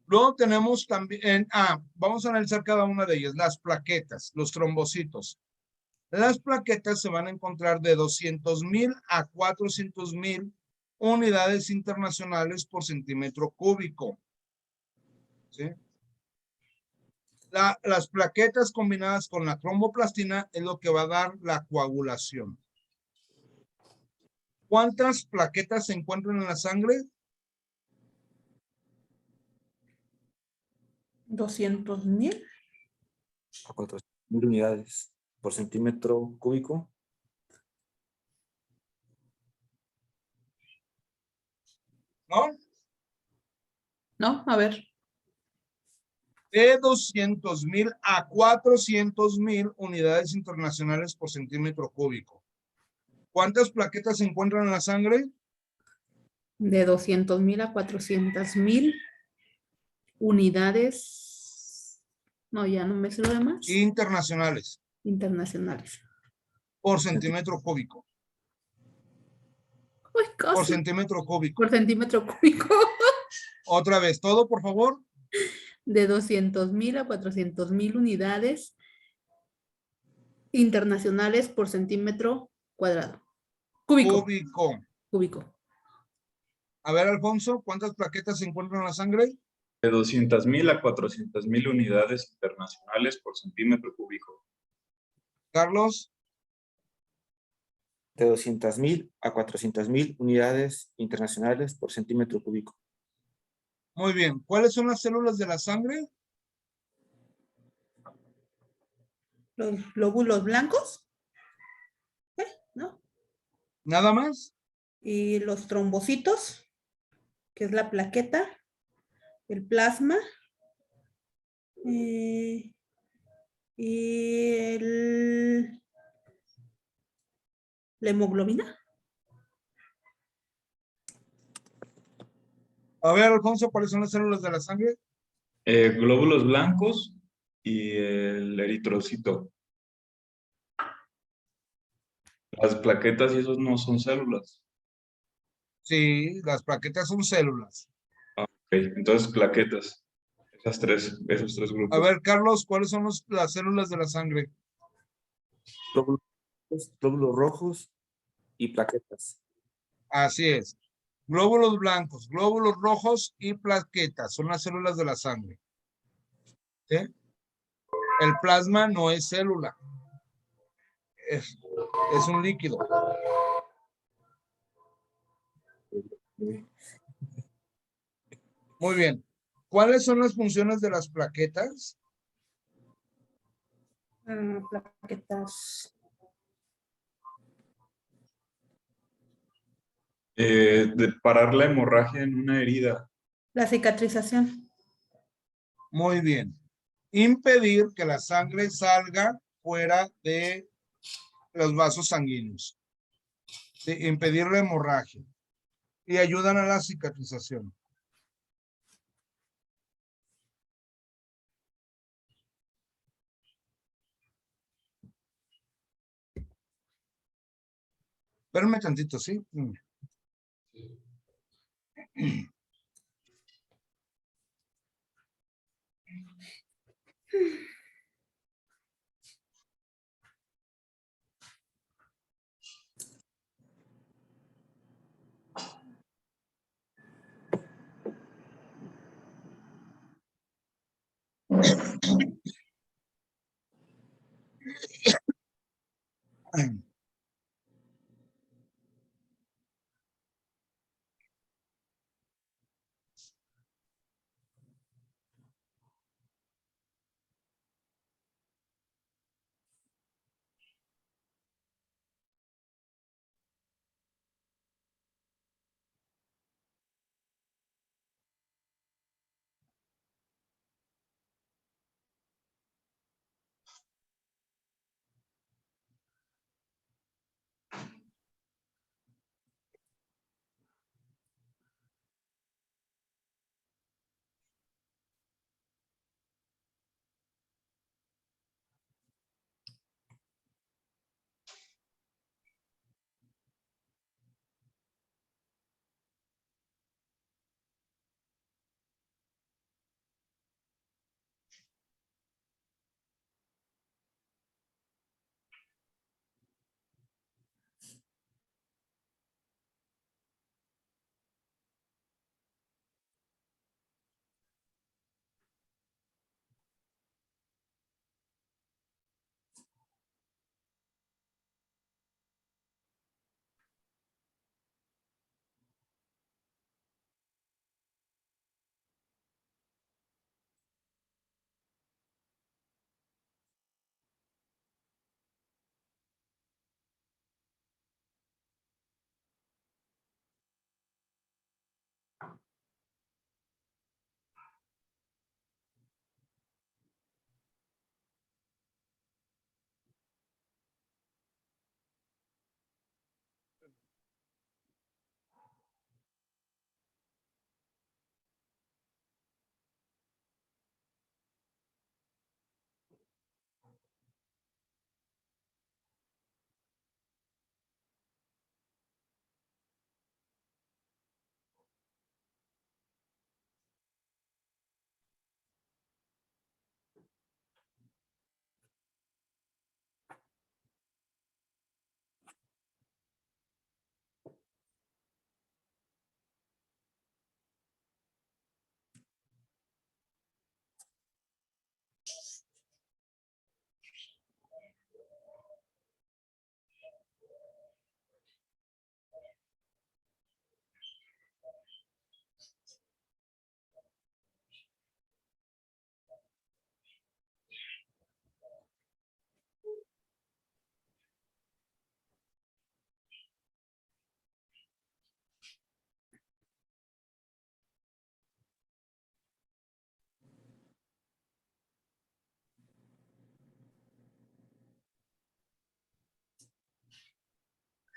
Luego tenemos también, vamos a analizar cada una de ellas, las plaquetas, los trombocitos. Las plaquetas se van a encontrar de 200,000 a 400,000 unidades internacionales por centímetro cúbico, ¿sí? Las plaquetas combinadas con la tromboplastina es lo que va a dar la coagulación. ¿Cuántas plaquetas se encuentran en la sangre? 200,000. 400,000 unidades por centímetro cúbico. ¿No? No, a ver. De 200,000 a 400,000 unidades internacionales por centímetro cúbico. ¿Cuántas plaquetas se encuentran en la sangre? De 200,000 a 400,000 unidades. No, ya no me sé lo demás. Internacionales Internacionales. por centímetro cúbico. Uy, Por casi. centímetro cúbico. Por centímetro cúbico. Otra vez, todo, por favor. De 200,000 a 400,000 unidades internacionales por centímetro cuadrado. Cúbico. Cúbico. A ver, Alfonso, ¿cuántas plaquetas se encuentran en la sangre? De 200,000 a 400,000 unidades internacionales por centímetro cúbico. Carlos. De 200,000 a 400,000 unidades internacionales por centímetro cúbico. Muy bien. ¿Cuáles son las células de la sangre? Los glóbulos blancos. ¿No? ¿Nada más? Y los trombocitos, que es la plaqueta, el plasma Y la hemoglobina. A ver, Alfonso, ¿cuáles son las células de la sangre? Glóbulos blancos y el eritrocito. Las plaquetas y esos no son células. Sí, las plaquetas son células. Ok, entonces plaquetas. Esos tres A grupos. ver, Carlos, ¿cuáles son las células de la sangre? Glóbulos rojos y plaquetas. Así es. Glóbulos blancos, glóbulos rojos y plaquetas son las células de la sangre. ¿Sí? El plasma no es célula. Es un líquido. Muy bien. ¿Cuáles son las funciones de las plaquetas? Plaquetas. De parar la hemorragia en una herida. La cicatrización. Muy bien. Impedir que la sangre salga fuera de los vasos sanguíneos. Sí, impedir la hemorragia. Y ayudan a la cicatrización. Espérame tantito, ¿sí?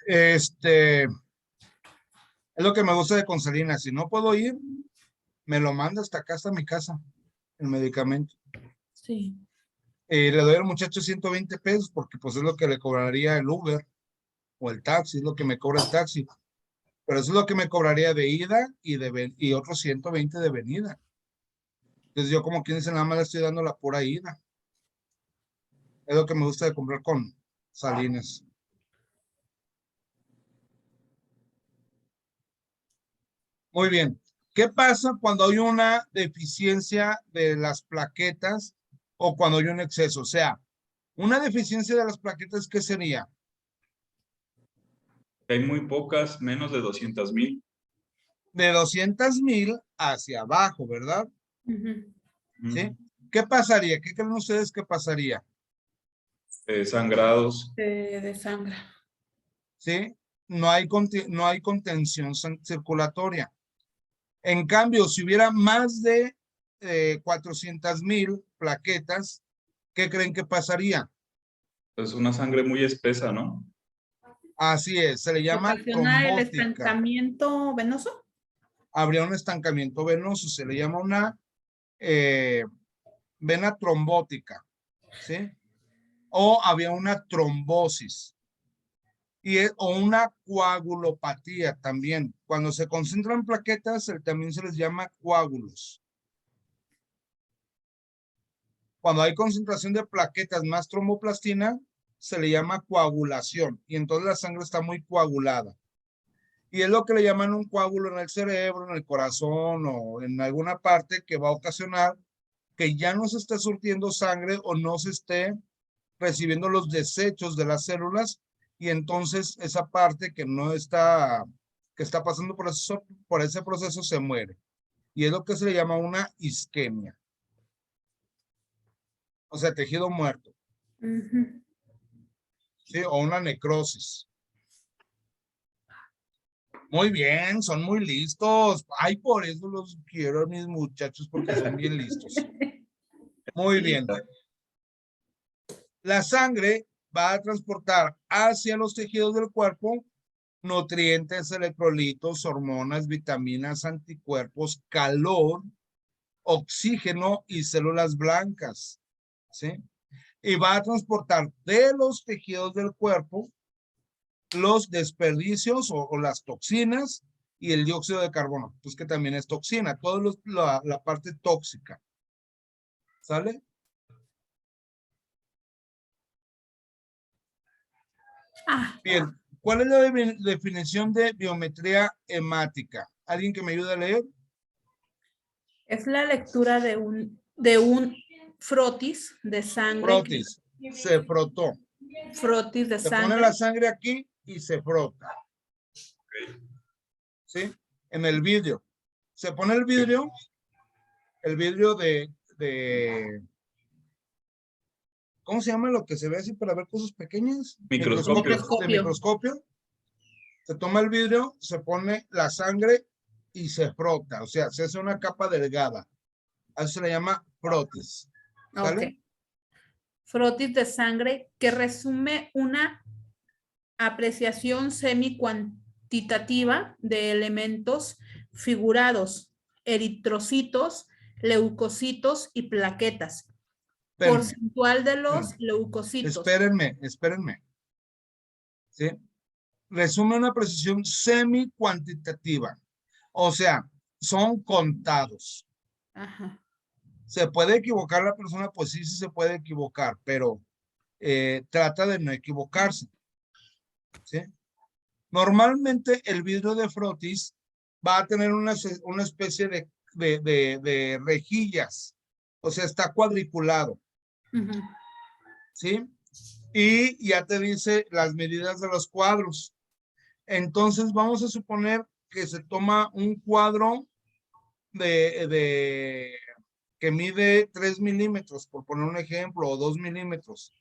Es lo que me gusta de Consalina. Si no puedo ir, me lo manda hasta acá, hasta mi casa, el medicamento. Sí. Le doy al muchacho 120 pesos porque pues es lo que le cobraría el Uber o el taxi, es lo que me cobra el taxi. Pero eso es lo que me cobraría de ida y otros 120 de venida. Entonces yo como quien dice, nada más le estoy dando la pura ida. Es lo que me gusta de comprar con Salinas. Muy bien. ¿Qué pasa cuando hay una deficiencia de las plaquetas o cuando hay un exceso? O sea, una deficiencia de las plaquetas, ¿qué sería? Hay muy pocas, menos de 200,000. De 200,000 hacia abajo, ¿verdad? Ujú. ¿Sí? ¿Qué pasaría? ¿Qué creen ustedes que pasaría? Sangrados. De sangre. ¿Sí? No hay contención circulatoria. En cambio, si hubiera más de 400,000 plaquetas, ¿qué creen que pasaría? Es una sangre muy espesa, ¿no? Así es, se le llama ¿Ocasiona el trombótica. estancamiento venoso? Habría un estancamiento venoso, se le llama una vena trombótica, ¿sí? O había una trombosis. O una coagulopatía también. Cuando se concentran plaquetas, también se les llama coágulos. Cuando hay concentración de plaquetas más tromboplastina, se le llama coagulación y entonces la sangre está muy coagulada. Y es lo que le llaman un coágulo en el cerebro, en el corazón o en alguna parte que va a ocasionar que ya no se esté surtiendo sangre o no se esté recibiendo los desechos de las células y entonces esa parte que no está, que está pasando por ese proceso se muere. Y es lo que se le llama una isquemia. O sea, tejido muerto. Ujú. ¿Sí? O una necrosis. Muy bien, son muy listos. Ay, por eso los quiero a mis muchachos porque son bien listos. Muy bien. La sangre va a transportar hacia los tejidos del cuerpo nutrientes, electrolitos, hormonas, vitaminas, anticuerpos, calor, oxígeno y células blancas. ¿Sí? Y va a transportar de los tejidos del cuerpo los desperdicios o las toxinas y el dióxido de carbono, pues que también es toxina, la parte tóxica. ¿Sale? Bien, ¿cuál es la definición de biometría hemática? ¿Alguien que me ayude a leer? Es la lectura de un frotis de sangre. Frotis, se frotó. Frotis de Se pone sangre. la sangre aquí y se frota. ¿Sí? En el vidrio. Se pone el vidrio de ¿cómo se llama lo que se ve así para ver cosas pequeñas? Microscopio. De microscopio. Se toma el vidrio, se pone la sangre y se frota. O sea, se hace una capa delgada. A eso se le llama frotis. ¿Sale? Ok. Frotis de sangre que resume una apreciación semi-cuantitativa de elementos figurados, eritrocitos, leucocitos y plaquetas. Espérenme, Porcentual de los leucocitos. Espérenme. ¿Sí? Resume una precisión semi-cuantitativa. O sea, son contados. Ajá. ¿Se puede equivocar la persona? Pues sí, sí se puede equivocar, pero trata de no equivocarse. ¿Sí? Normalmente el vidrio de frotis va a tener una especie de rejillas, o sea, está cuadriculado. Uh-huh. ¿Sí? Y ya te dice las medidas de los cuadros. Entonces vamos a suponer que se toma un cuadro que mide 3 milímetros, por poner un ejemplo, o 2 milímetros.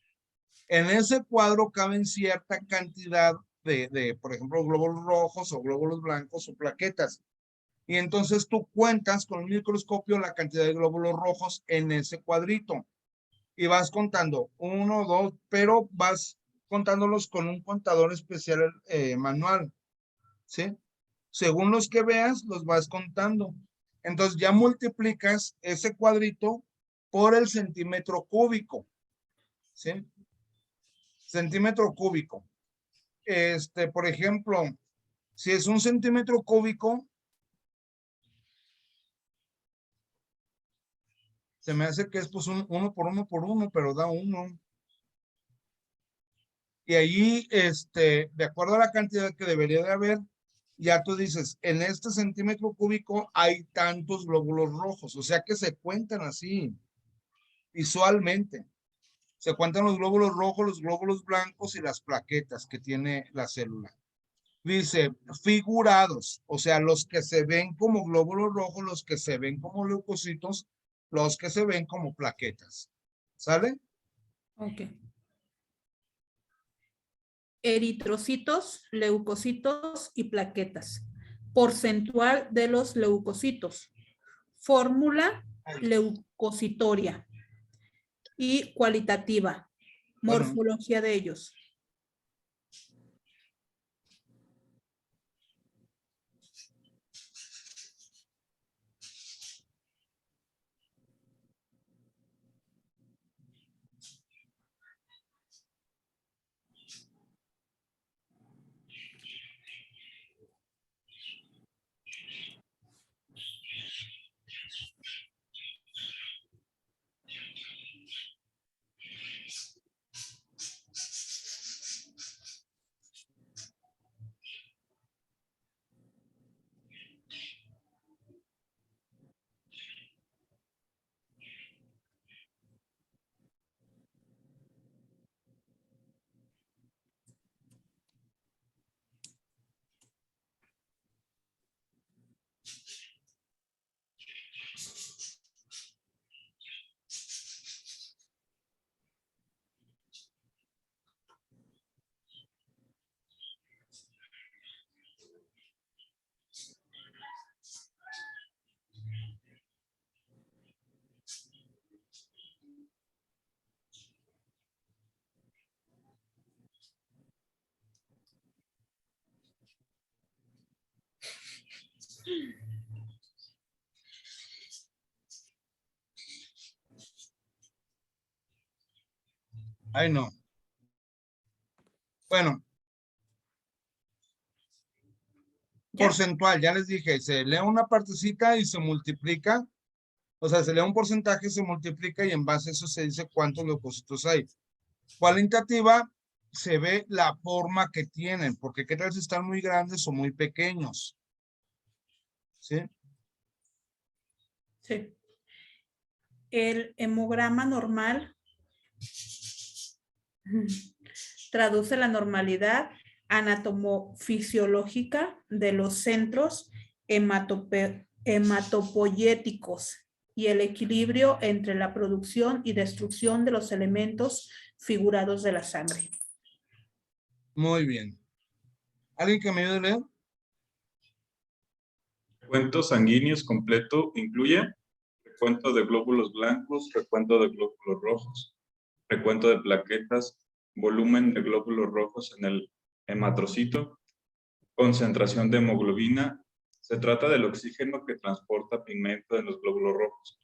En ese cuadro caben cierta cantidad por ejemplo, glóbulos rojos o glóbulos blancos o plaquetas. Y entonces tú cuentas con un microscopio la cantidad de glóbulos rojos en ese cuadrito. Y vas contando 1, 2, pero vas contándolos con un contador especial manual, ¿sí? Según los que veas, los vas contando. Entonces ya multiplicas ese cuadrito por el centímetro cúbico, ¿sí? Centímetro cúbico. Por ejemplo, si es un centímetro cúbico, se me hace que es pues un 1 por 1 por 1, pero da 1. Y ahí, de acuerdo a la cantidad que debería de haber, ya tú dices, en este centímetro cúbico hay tantos glóbulos rojos, o sea que se cuentan así, visualmente. Se cuentan los glóbulos rojos, los glóbulos blancos y las plaquetas que tiene la célula. Dice, figurados, o sea, los que se ven como glóbulos rojos, los que se ven como leucocitos, los que se ven como plaquetas. ¿Sale? Ok. Eritrocitos, leucocitos y plaquetas. Porcentual de los leucocitos. Fórmula leucocitoria. Y cualitativa. Morfología de ellos. Ay, no. Bueno. ¿Ya? Porcentual, ya les dije, se lee una partecita y se multiplica. O sea, se lee un porcentaje, se multiplica y en base a eso se dice cuántos leucocitos hay. Cualitativa, se ve la forma que tienen, porque qué tal si están muy grandes o muy pequeños. ¿Sí? Sí. El hemograma normal traduce la normalidad anatomofisiológica de los centros hematopoyéticos y el equilibrio entre la producción y destrucción de los elementos figurados de la sangre. Muy bien. ¿Alguien que me ayude a leer? Recuento sanguíneos completo incluye recuento de glóbulos blancos, recuento de glóbulos rojos, recuento de plaquetas, volumen de glóbulos rojos en el hematrocito, concentración de hemoglobina. Se trata del oxígeno que transporta pigmento en los glóbulos rojos.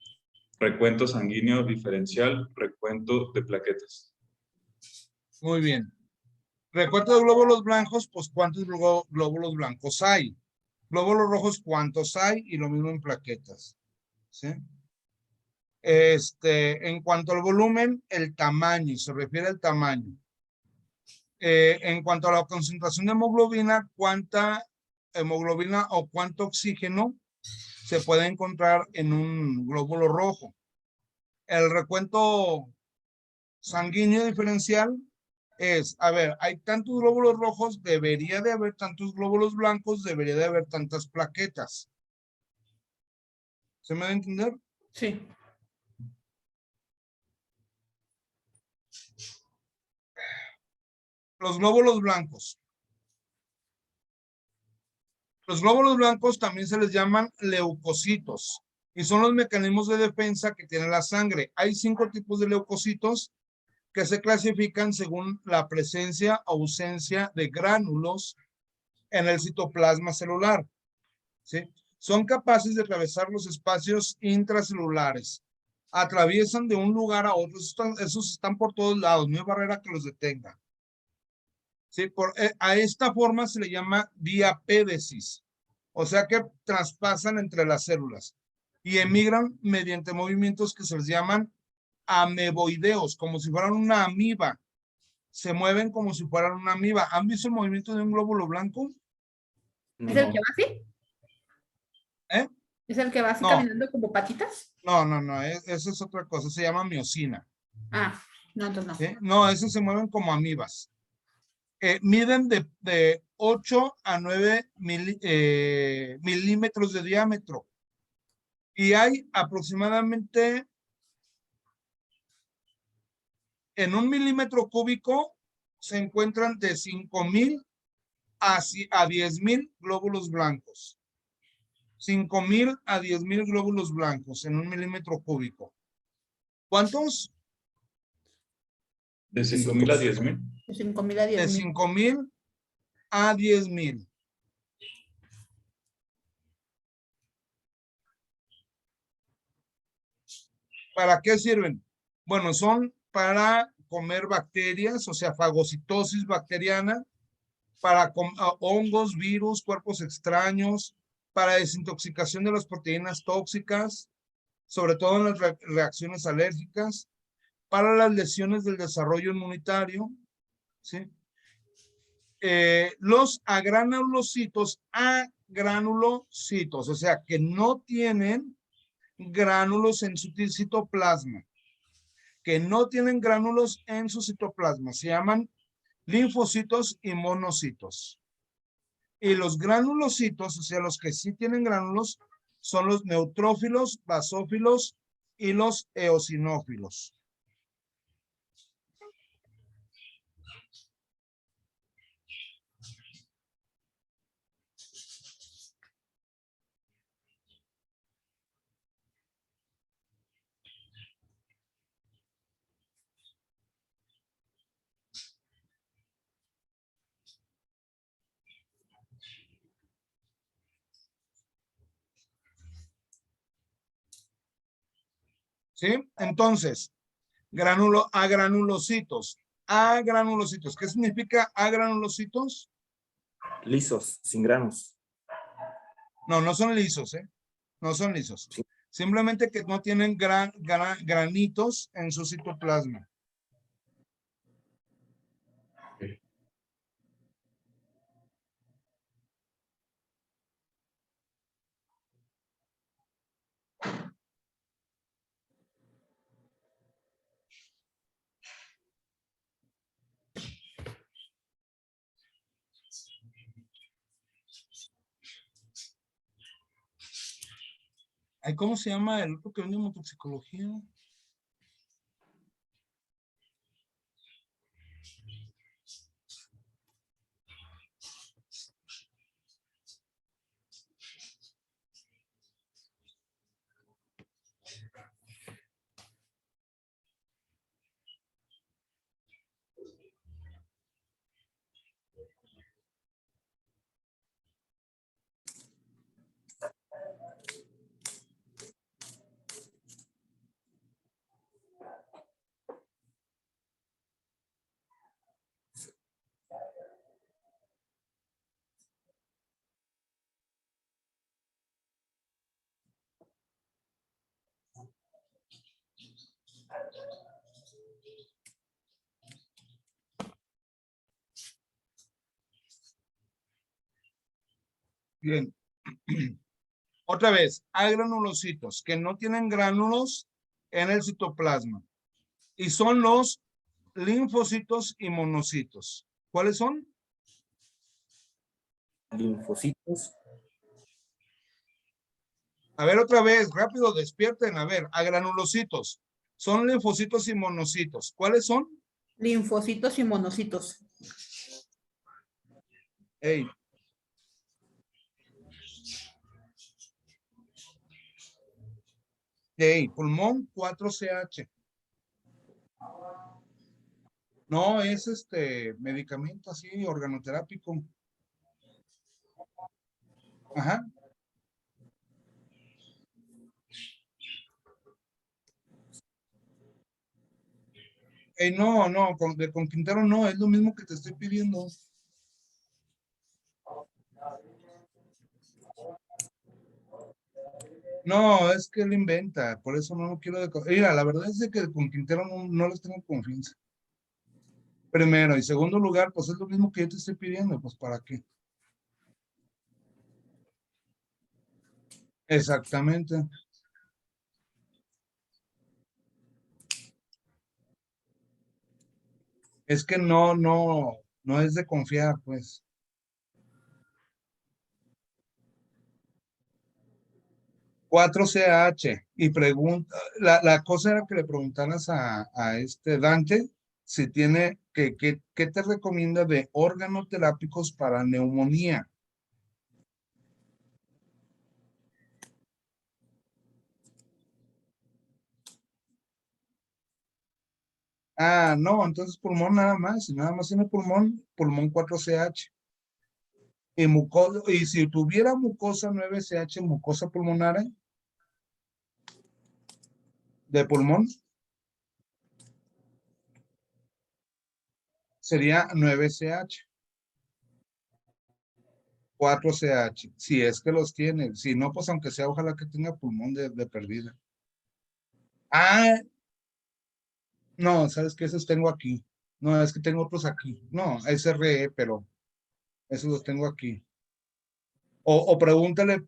Recuento sanguíneo diferencial, recuento de plaquetas. Muy bien. Recuento de glóbulos blancos, pues ¿cuántos glóbulos blancos hay? Glóbulos rojos, ¿cuántos hay? Y lo mismo en plaquetas. ¿Sí? En cuanto al volumen, el tamaño, se refiere al tamaño. En cuanto a la concentración de hemoglobina, ¿cuánta hemoglobina o cuánto oxígeno se puede encontrar en un glóbulo rojo? El recuento sanguíneo diferencial es, a ver, hay tantos glóbulos rojos, debería de haber tantos glóbulos blancos, debería de haber tantas plaquetas. ¿Se me da a entender? Sí. Los glóbulos blancos. Los glóbulos blancos también se les llaman leucocitos y son los mecanismos de defensa que tiene la sangre. Hay 5 tipos de leucocitos que se clasifican según la presencia o ausencia de gránulos en el citoplasma celular. ¿Sí? Son capaces de atravesar los espacios intracelulares. Atraviesan de un lugar a otro. Esos están por todos lados. No hay barrera que los detenga. ¿Sí? A esta forma se le llama diapédesis. O sea que traspasan entre las células y emigran mediante movimientos que se les llaman ameboideos, como si fueran una amiba. Se mueven como si fueran una amiba. ¿Han visto el movimiento de un glóbulo blanco? ¿Es el No. que va así? ¿Eh? ¿Es el que va así No. caminando como patitas? No, esa es otra cosa, se llama miocina. Ah, no, entonces no. ¿Sí? No, esos se mueven como amibas. Miden de 8 a 9 milímetros de diámetro. Y hay aproximadamente en 1 milímetro cúbico se encuentran de 5,000 a 10,000 glóbulos blancos. 5,000 a 10,000 glóbulos blancos en 1 milímetro cúbico. ¿Cuántos? De 5,000 a 10,000. De 5,000 a De 10,000. 5,000 a 10,000. ¿Para qué sirven? Bueno, son para comer bacterias, o sea, fagocitosis bacteriana, para hongos, virus, cuerpos extraños, para desintoxicación de las proteínas tóxicas, sobre todo en las reacciones alérgicas, para las lesiones del desarrollo inmunitario, ¿sí? Los agranulocitos, o sea, que no tienen gránulos en su citoplasma, que no tienen gránulos en su citoplasma, se llaman linfocitos y monocitos. Y los granulocitos, o sea, los que sí tienen gránulos, son los neutrófilos, basófilos y los eosinófilos. ¿Sí? Entonces, agranulocitos. Agranulocitos. ¿Qué significa agranulocitos? Lisos, sin granos. No, no son lisos, ¿eh? No son lisos. Simplemente que no tienen granitos en su citoplasma. Ay, ¿cómo se llama el otro que vende motoxicología? Bien. Otra vez, hay granulocitos que no tienen gránulos en el citoplasma. Y son los linfocitos y monocitos. ¿Cuáles son? Linfocitos. A ver, otra vez, rápido, despierten. A ver, a granulocitos. Son linfocitos y monocitos. ¿Cuáles son? Linfocitos y monocitos. Hey. Hey, pulmón 4CH. No, es medicamento así, organoterápico. Ajá. No, con Quintero no, es lo mismo que te estoy pidiendo. No, es que él inventa, por eso no lo quiero Mira, la verdad es de que con Quintero no les tengo confianza. Primero, y segundo lugar, pues es lo mismo que yo te estoy pidiendo, pues ¿para qué? Exactamente. Es que no es de confiar, pues. 4CH y pregunta, la cosa era que le preguntaras a este Dante si tiene, ¿qué te recomienda de organoterápicos para neumonía? Ah, no, entonces pulmón nada más, si nada más tiene pulmón, pulmón 4CH. Y si tuviera mucosa 9CH, mucosa pulmonar de pulmón, sería 9CH. 4CH, si es que los tiene. Si no, pues aunque sea, ojalá que tenga pulmón de perdida. Ah, no, sabes que esos tengo aquí. No, es que tengo otros aquí. No, SRE, pero esos los tengo aquí. O pregúntale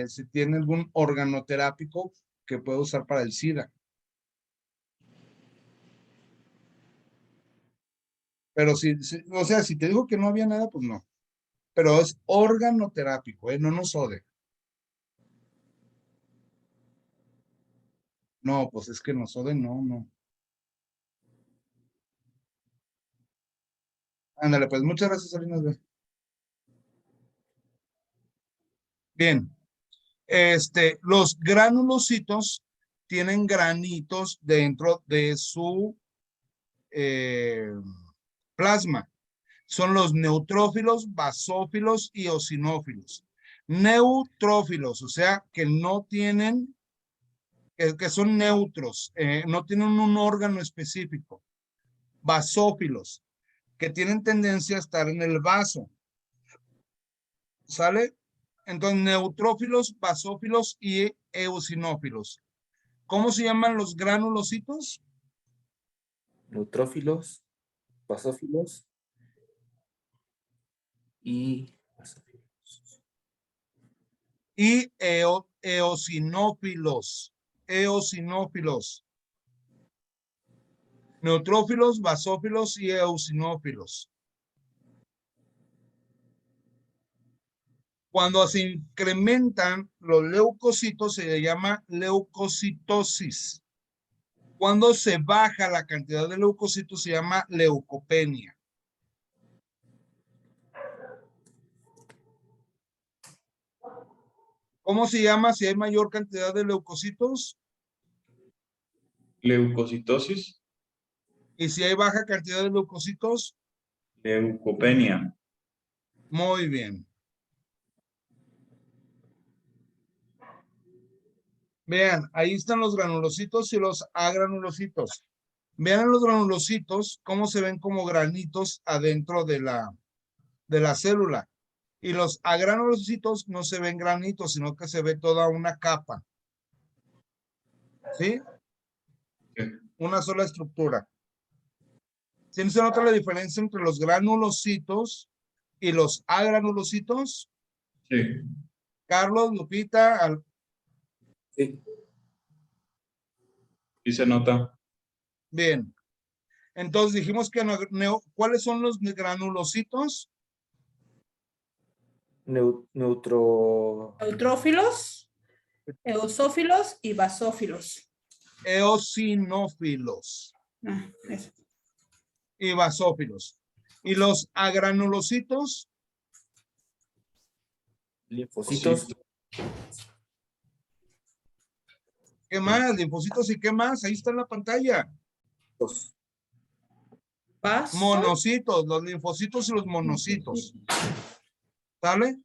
si tiene algún organoterápico que pueda usar para el SIDA. Pero o sea, si te dijo que no había nada, pues no. Pero es organoterápico, no nos ode. No, pues es que nos ode, no. Ándale, pues muchas gracias, Salinas B. Bien. Los granulocitos tienen granitos dentro de su plasma. Son los neutrófilos, basófilos y eosinófilos. Neutrófilos, o sea, que no tienen, que son neutros, no tienen un órgano específico. Basófilos, que tienen tendencia a estar en el vaso. ¿Sale? Entonces, neutrófilos, basófilos y eosinófilos. ¿Cómo se llaman los granulocitos? Neutrófilos, basófilos y Y eosinófilos. Eosinófilos. Neutrófilos, basófilos y eosinófilos. Cuando se incrementan los leucocitos se le llama leucocitosis. Cuando se baja la cantidad de leucocitos se llama leucopenia. ¿Cómo se llama si hay mayor cantidad de leucocitos? Leucocitosis, Y si hay baja cantidad de leucocitos, leucopenia. muy bien. Vean, ahí están los granulocitos y los agranulocitos. Vean los granulocitos, cómo se ven como granitos adentro de la célula. Y los agranulocitos no se ven granitos, sino que se ve toda una capa. ¿Sí? Sí. Una sola estructura. ¿Sí se nota la diferencia entre los granulocitos y los agranulocitos? Sí. Carlos, Lupita, sí, Sí se nota. bien. Entonces dijimos que ¿cuáles son los granulocitos? neutro, Eutrófilos, eosófilos y basófilos. Eosinófilos Ah, eso. y basófilos. Y los agranulocitos, linfocitos, ¿qué más? Linfocitos y qué más, ahí está en la pantalla. Vaso. Monocitos, los linfocitos y los monocitos. ¿Sale?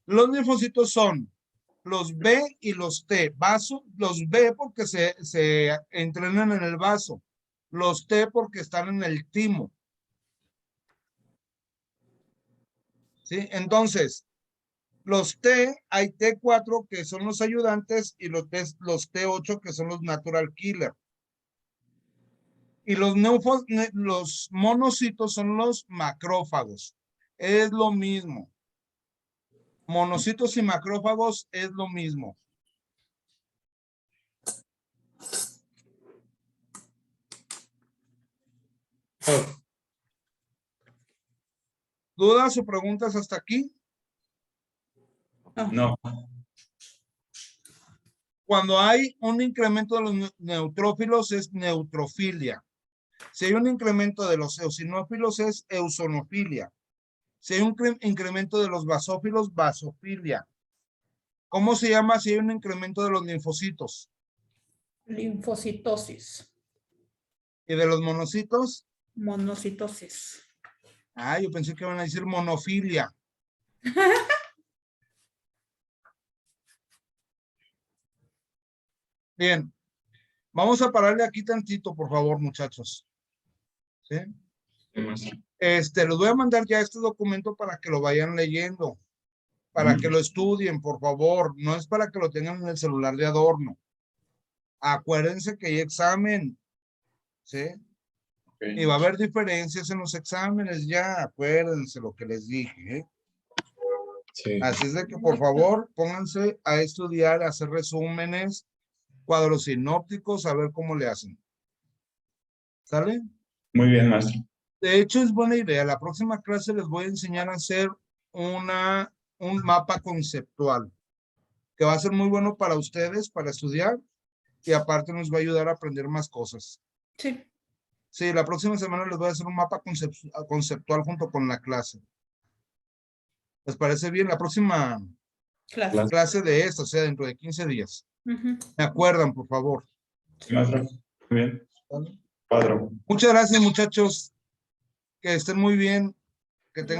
Los linfocitos son los B y los T. Vaso, los B porque se entrenan en el vaso. Los T porque están en el timo. ¿Sí? Entonces, los T, hay T4 que son los ayudantes y los T8 que son los natural killer. Y los monocitos son los macrófagos. Es lo mismo. Monocitos y macrófagos es lo mismo. ¿Dudas o preguntas hasta aquí? No. Cuando hay un incremento de los neutrófilos es neutrofilia. Si hay un incremento de los eosinófilos es eosinofilia. Si hay un incremento de los basófilos, basofilia. ¿Cómo se llama si hay un incremento de los linfocitos? Linfocitosis. ¿Y de los monocitos? Monocitosis. Ah, yo pensé que iban a decir monofilia. Bien. Vamos a pararle aquí tantito, por favor, muchachos. ¿Sí? Sí, maestro. Les voy a mandar ya este documento para que lo vayan leyendo, para que lo estudien, por favor. No es para que lo tengan en el celular de adorno. Acuérdense que hay examen, ¿sí? Okay. Y va a haber diferencias en los exámenes ya, acuérdense lo que les dije, ¿eh? Sí. Así es de que, por favor, pónganse a estudiar, a hacer resúmenes, cuadros sinópticos, a ver cómo le hacen. ¿Sale? Muy bien, maestro. De hecho, es buena idea. La próxima clase les voy a enseñar a hacer un mapa conceptual, que va a ser muy bueno para ustedes, para estudiar, y aparte nos va a ayudar a aprender más cosas. Sí. Sí, la próxima semana les voy a hacer un mapa conceptual junto con la clase. ¿Les parece bien? La próxima Clase. clase de esta, o sea, dentro de 15 días. Ujú. Me acuerdan, por favor. Sí, maestro. Muy bien. ¿Vale? Cuadro. Muchas gracias, muchachos. Que estén muy bien. Que tengan